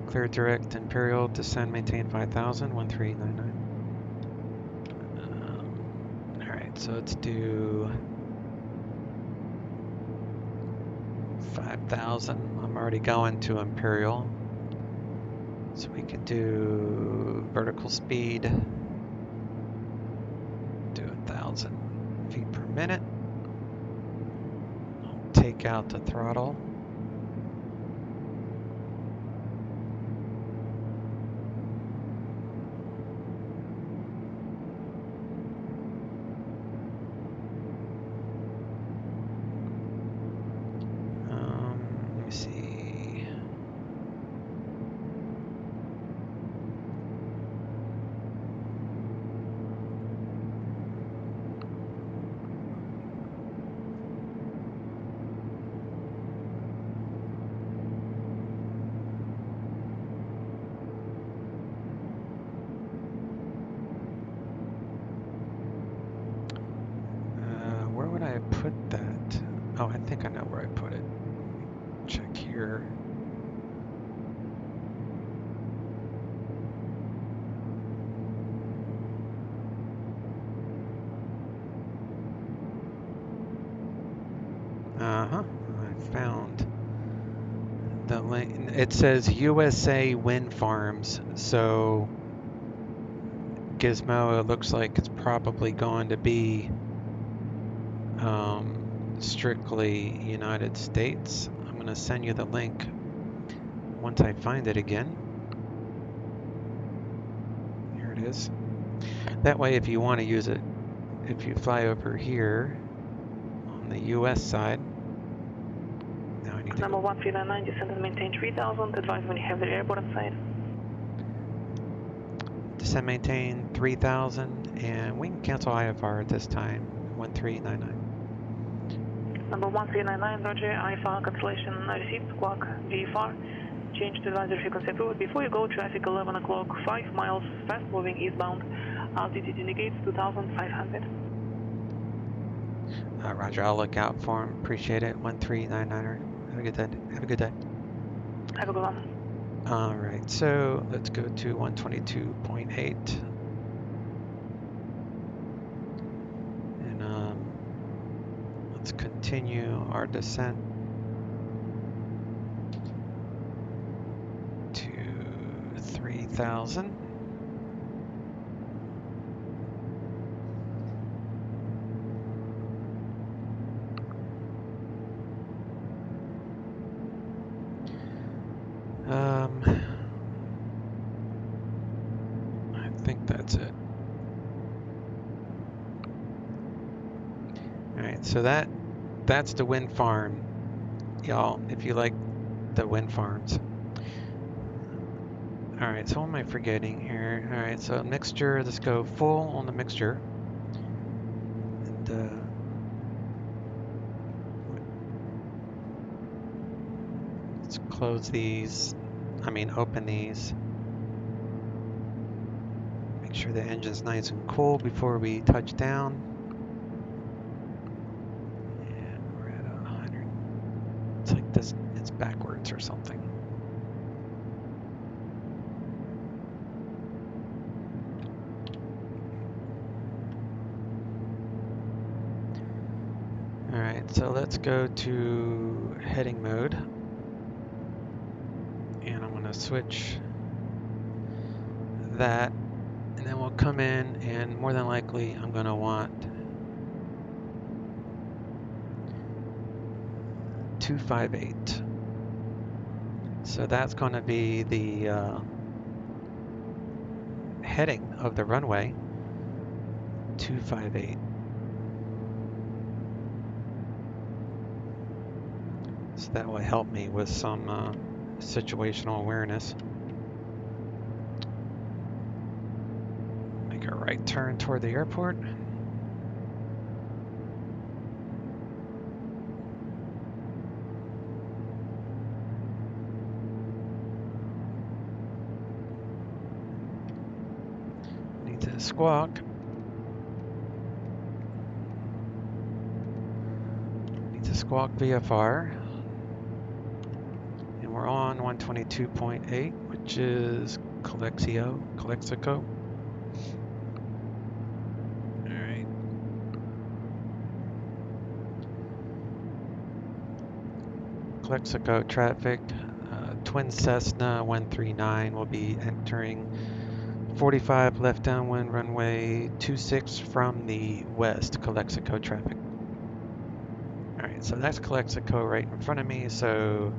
Clear direct Imperial, descend, maintain 5000, 1399. Alright, so let's do 5000. I'm already going to Imperial. So we can do vertical speed, do 1000 feet per minute. I'll take out the throttle. Let me see. Where would I put that? Oh, I think I know where I put it. Check here. I found the link. It says USA Wind Farms, so Gizmo, it looks like it's probably going to be strictly United States. I'm going to send you the link once I find it again. Here it is. That way, if you want to use it, if you fly over here on the US side, now I need to Number 1399, descend and maintain 3000, advise when you have the airport in sight. descend, maintain 3000, and we can cancel IFR at this time, 1399. Number 1399, Roger, IFR cancellation received, squawk VFR, change to advisory frequency approved. Before you go, traffic 11 o'clock, 5 miles, fast moving eastbound, altitude indicates 2500. Roger, I'll look out for him. Appreciate it. 1399er. Have a good day. Have a good day. Have a good one. All right, so let's go to 122.8. And let's continue our descent to 3000. I think that's it. All right, so that's the wind farm, y'all, if you like the wind farms. All right, so what am I forgetting here? All right, so mixture, let's go full on the mixture. And let's close these, open these. Make sure the engine's nice and cool before we touch down. And we're at 100. It's like this, it's backwards or something. All right, so let's go to heading mode. gonna switch that, and then we'll come in, and more than likely I'm gonna want 258. So that's going to be the heading of the runway, 258. So that will help me with some situational awareness. Make a right turn toward the airport. Need to squawk. Need to squawk VFR. And we're on 122.8, which is Calexico. Alright. Calexico traffic. Twin Cessna 139 will be entering 45 left downwind runway 26 from the west, Calexico traffic. Alright, so that's Calexico right in front of me, so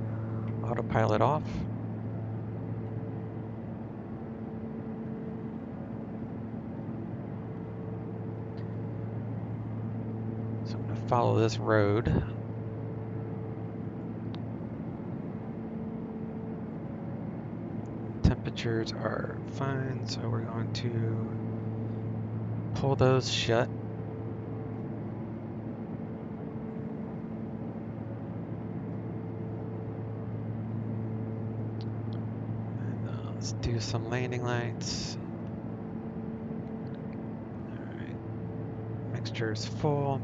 autopilot off. So I'm going to follow this road. Temperatures are fine, so we're going to pull those shut. And let's do some landing lights. Alright, mixture is full.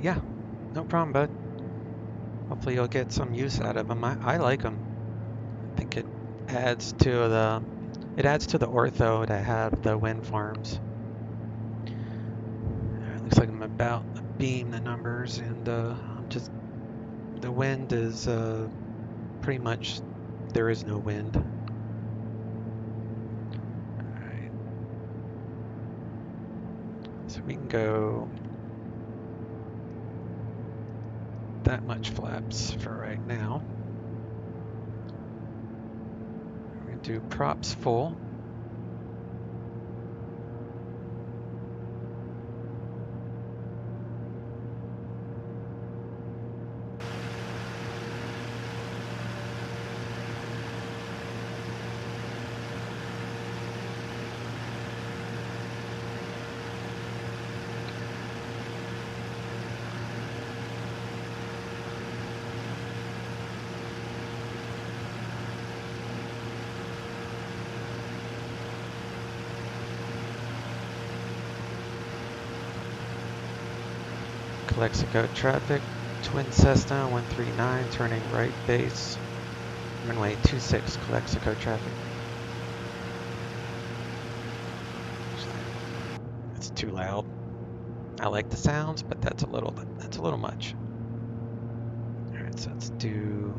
Yeah, no problem, bud. Hopefully you'll get some use out of them. I like them. I think it adds to the ortho to have the wind farms. It looks like I'm about to beam the numbers, and the wind is pretty much, there is no wind. Alright. So we can go that much flaps for right now. We're going to do props full. Calexico traffic, Twin Cessna 139 turning right base, runway 26, Calexico traffic. It's too loud. I like the sounds, but that's a little much. All right, so let's do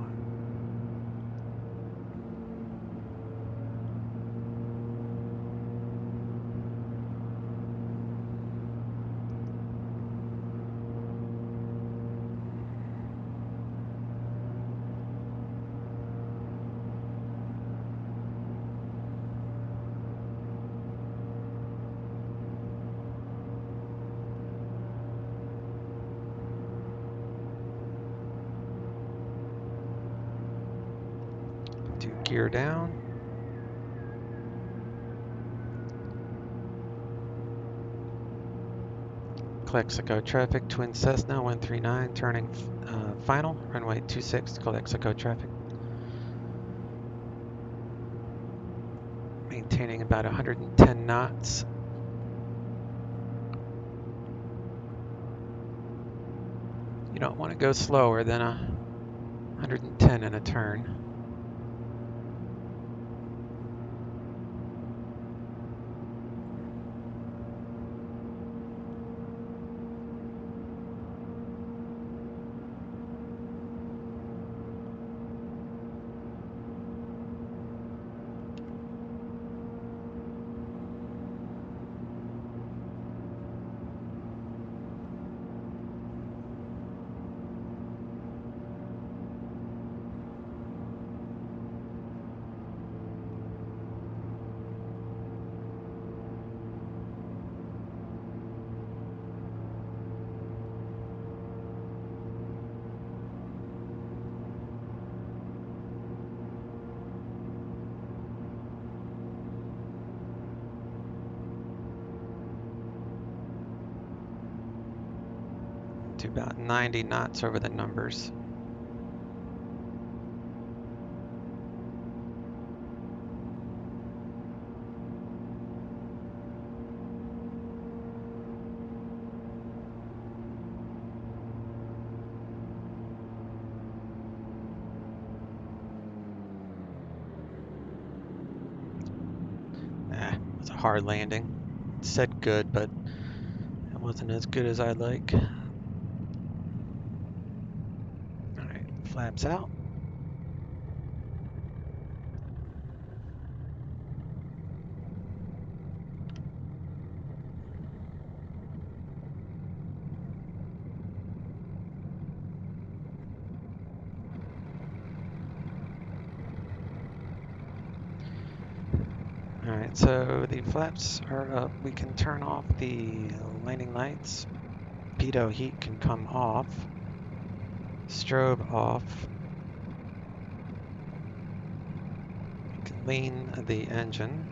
gear down. Calexico traffic, Twin Cessna 139 turning final, runway 26, Calexico traffic. Maintaining about 110 knots. You don't want to go slower than 110 in a turn. to about 90 knots over the numbers. It was a hard landing. It said good, but it wasn't as good as I'd like. Alright, flaps out. Alright, so the flaps are up. We can turn off the landing lights. Pitot heat can come off. Strobe off. We can lean the engine.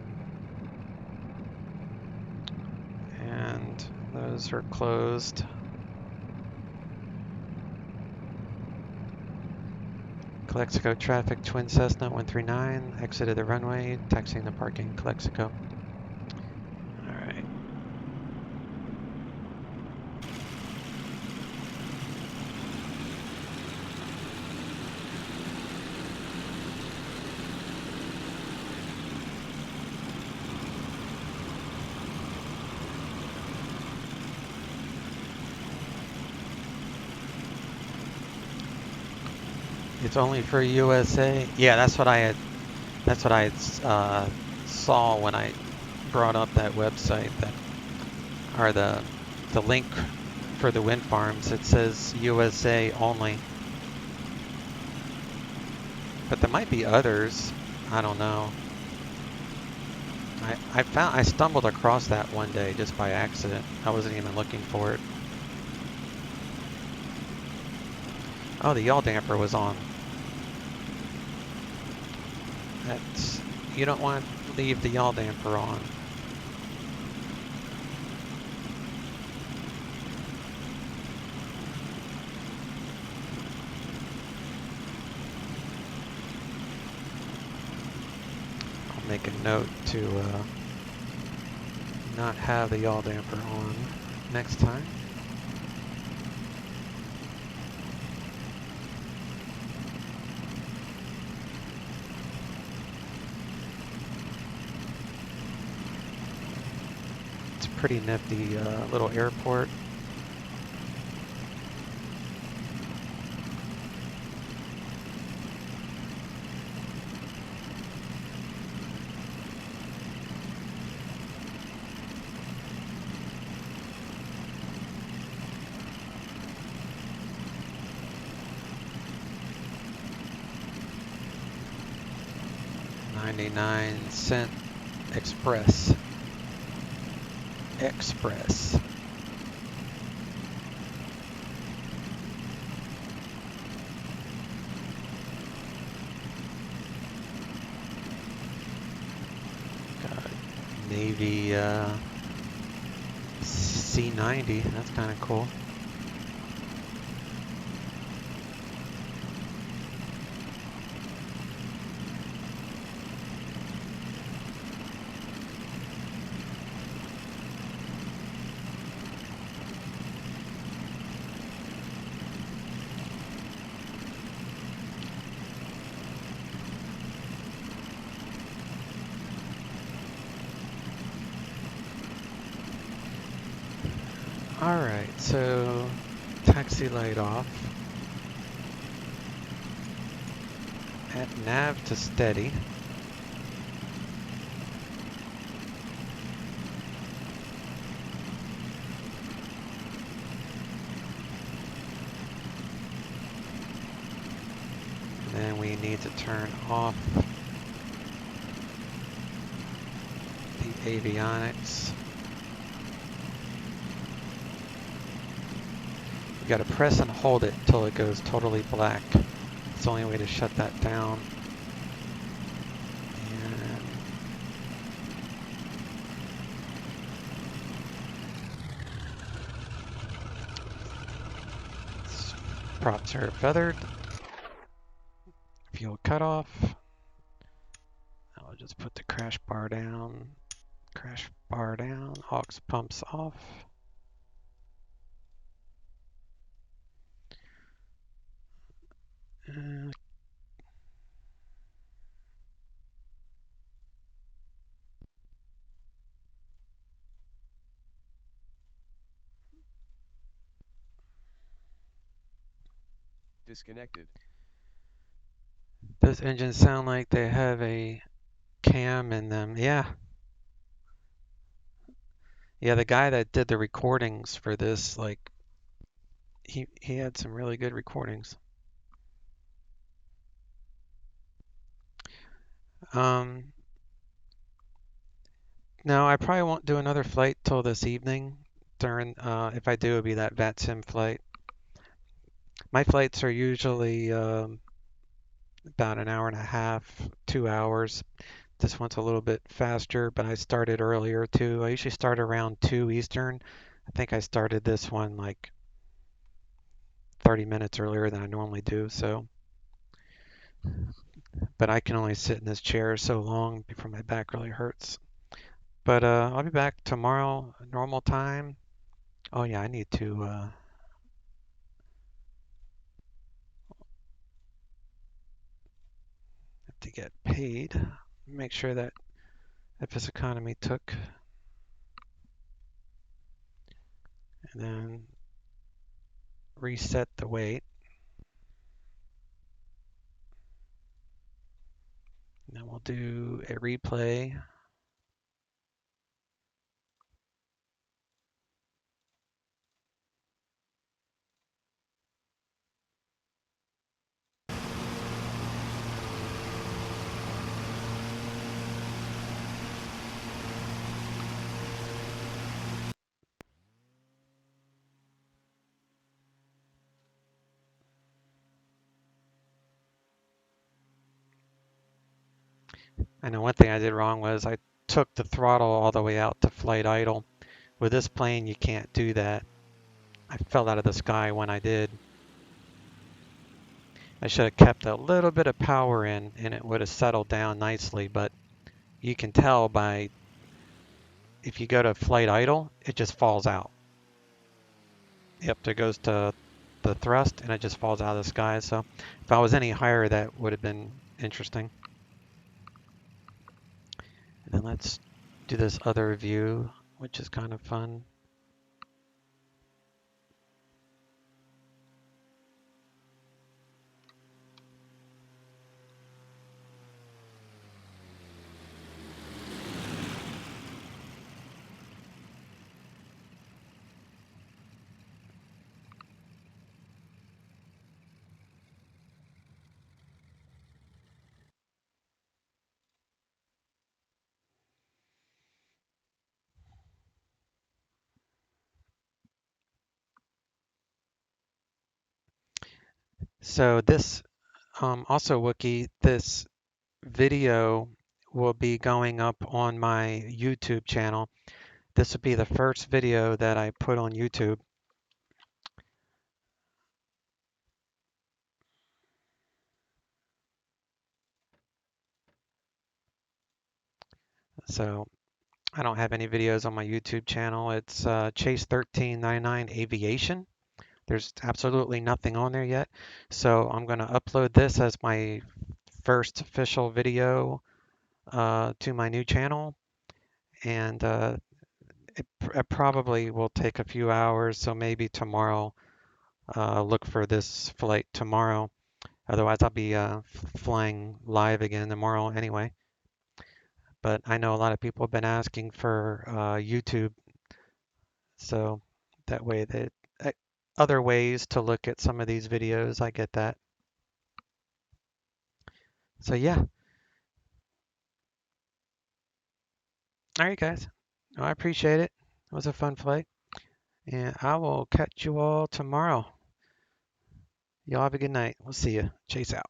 And those are closed. Calexico traffic, Twin Cessna 139, exited the runway, taxiing the parking, Calexico. Alright. It's only for USA. Yeah, that's what I had. That's what I saw when I brought up that website. That or the link for the wind farms. It says USA only, but there might be others. I don't know. I stumbled across that one day just by accident. I wasn't even looking for it. Oh, the yaw damper was on. That's, you don't want to leave the yaw damper on. I'll make a note to not have the yaw damper on next time. Pretty nifty little airport. $0.99 Express. Express. Got Navy C90. That's kind of cool. Alright, so taxi light off. At nav to steady. And then we need to turn off the avionics. You gotta press and hold it until it goes totally black. It's the only way to shut that down. And Props are feathered. Fuel cutoff. I'll just put the crash bar down. Crash bar down. Aux pumps off. Disconnected. Those engines sound like they have a cam in them. Yeah. Yeah, the guy that did the recordings for this, like, he had some really good recordings. No, I probably won't do another flight till this evening. During, if I do, it'll be that VATSIM flight. My flights are usually about an hour and a half, 2 hours. This one's a little bit faster, but I started earlier too. I usually start around 2 Eastern. I think I started this one like 30 minutes earlier than I normally do. So, but I can only sit in this chair so long before my back really hurts. But I'll be back tomorrow, normal time. Oh yeah, I need to get paid. Make sure that FS Economy took, and then reset the weight. And then we'll do a replay. I know one thing I did wrong was I took the throttle all the way out to flight idle. With this plane, you can't do that. I fell out of the sky when I did. I should have kept a little bit of power in and it would have settled down nicely, but you can tell by, if you go to flight idle, it just falls out. Yep, there goes to the thrust and it just falls out of the sky. So if I was any higher, that would have been interesting. And then let's do this other view, which is kind of fun. So this, also Wookie, this video will be going up on my YouTube channel. This will be the first video that I put on YouTube. So I don't have any videos on my YouTube channel. It's Chase 1399 Aviation. There's absolutely nothing on there yet. So I'm going to upload this as my first official video to my new channel. And it probably will take a few hours. So maybe tomorrow, look for this flight tomorrow. Otherwise, I'll be flying live again tomorrow anyway. But I know a lot of people have been asking for YouTube. So that way, that other ways to look at some of these videos, I get that. So yeah. All right, guys. Well, I appreciate it. It was a fun flight. And I will catch you all tomorrow. Y'all have a good night. We'll see you. Chase out.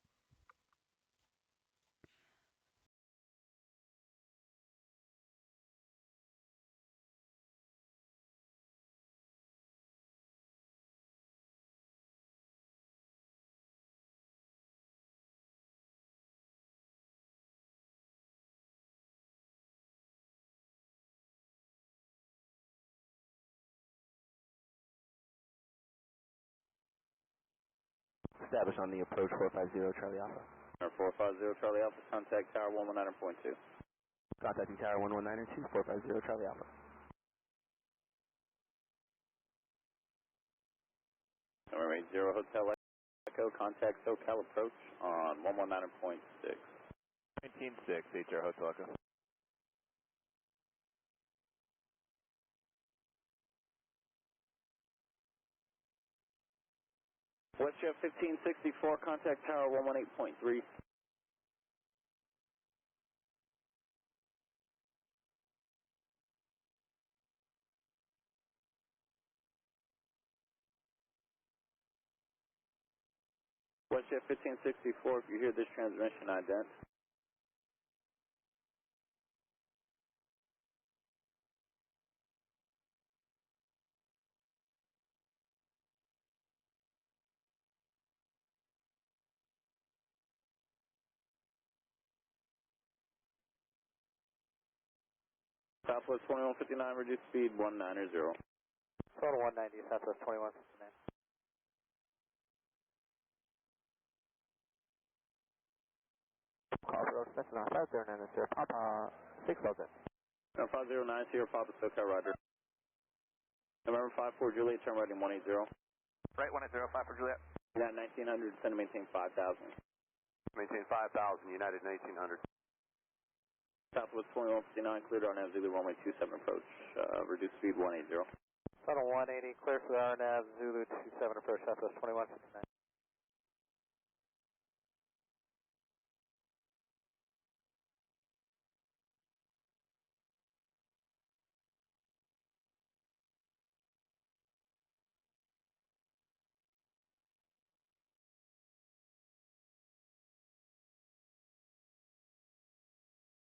Established on the approach 450 Charlie Alpha. 450 Charlie Alpha, contact tower 119.2. Contacting tower 119.2, 450 Charlie Alpha. Number 80 Hotel Echo, contact SoCal approach on 119.6. 19.6, 80 Hotel Echo. WestJet 1564, contact tower 118.3. WestJet 1564, if you hear this transmission, ident. Southwest 2159, reduce speed 190. Total 190, Southwest 2159. Call for those Smith and 5090, sir. Papa 6000. 5090, Sierra Papa SoCal, roger. November 54 Juliet, turn right in 180. Right, 180, 5 for Juliet. United 1900, send to maintain 5000. Maintain 5,000, United 1900. Southwest 2159, cleared RNAV Zulu runway 27 approach, reduce speed 180. Total 180, clear for the RNAV Zulu 27 approach, Southwest 2159.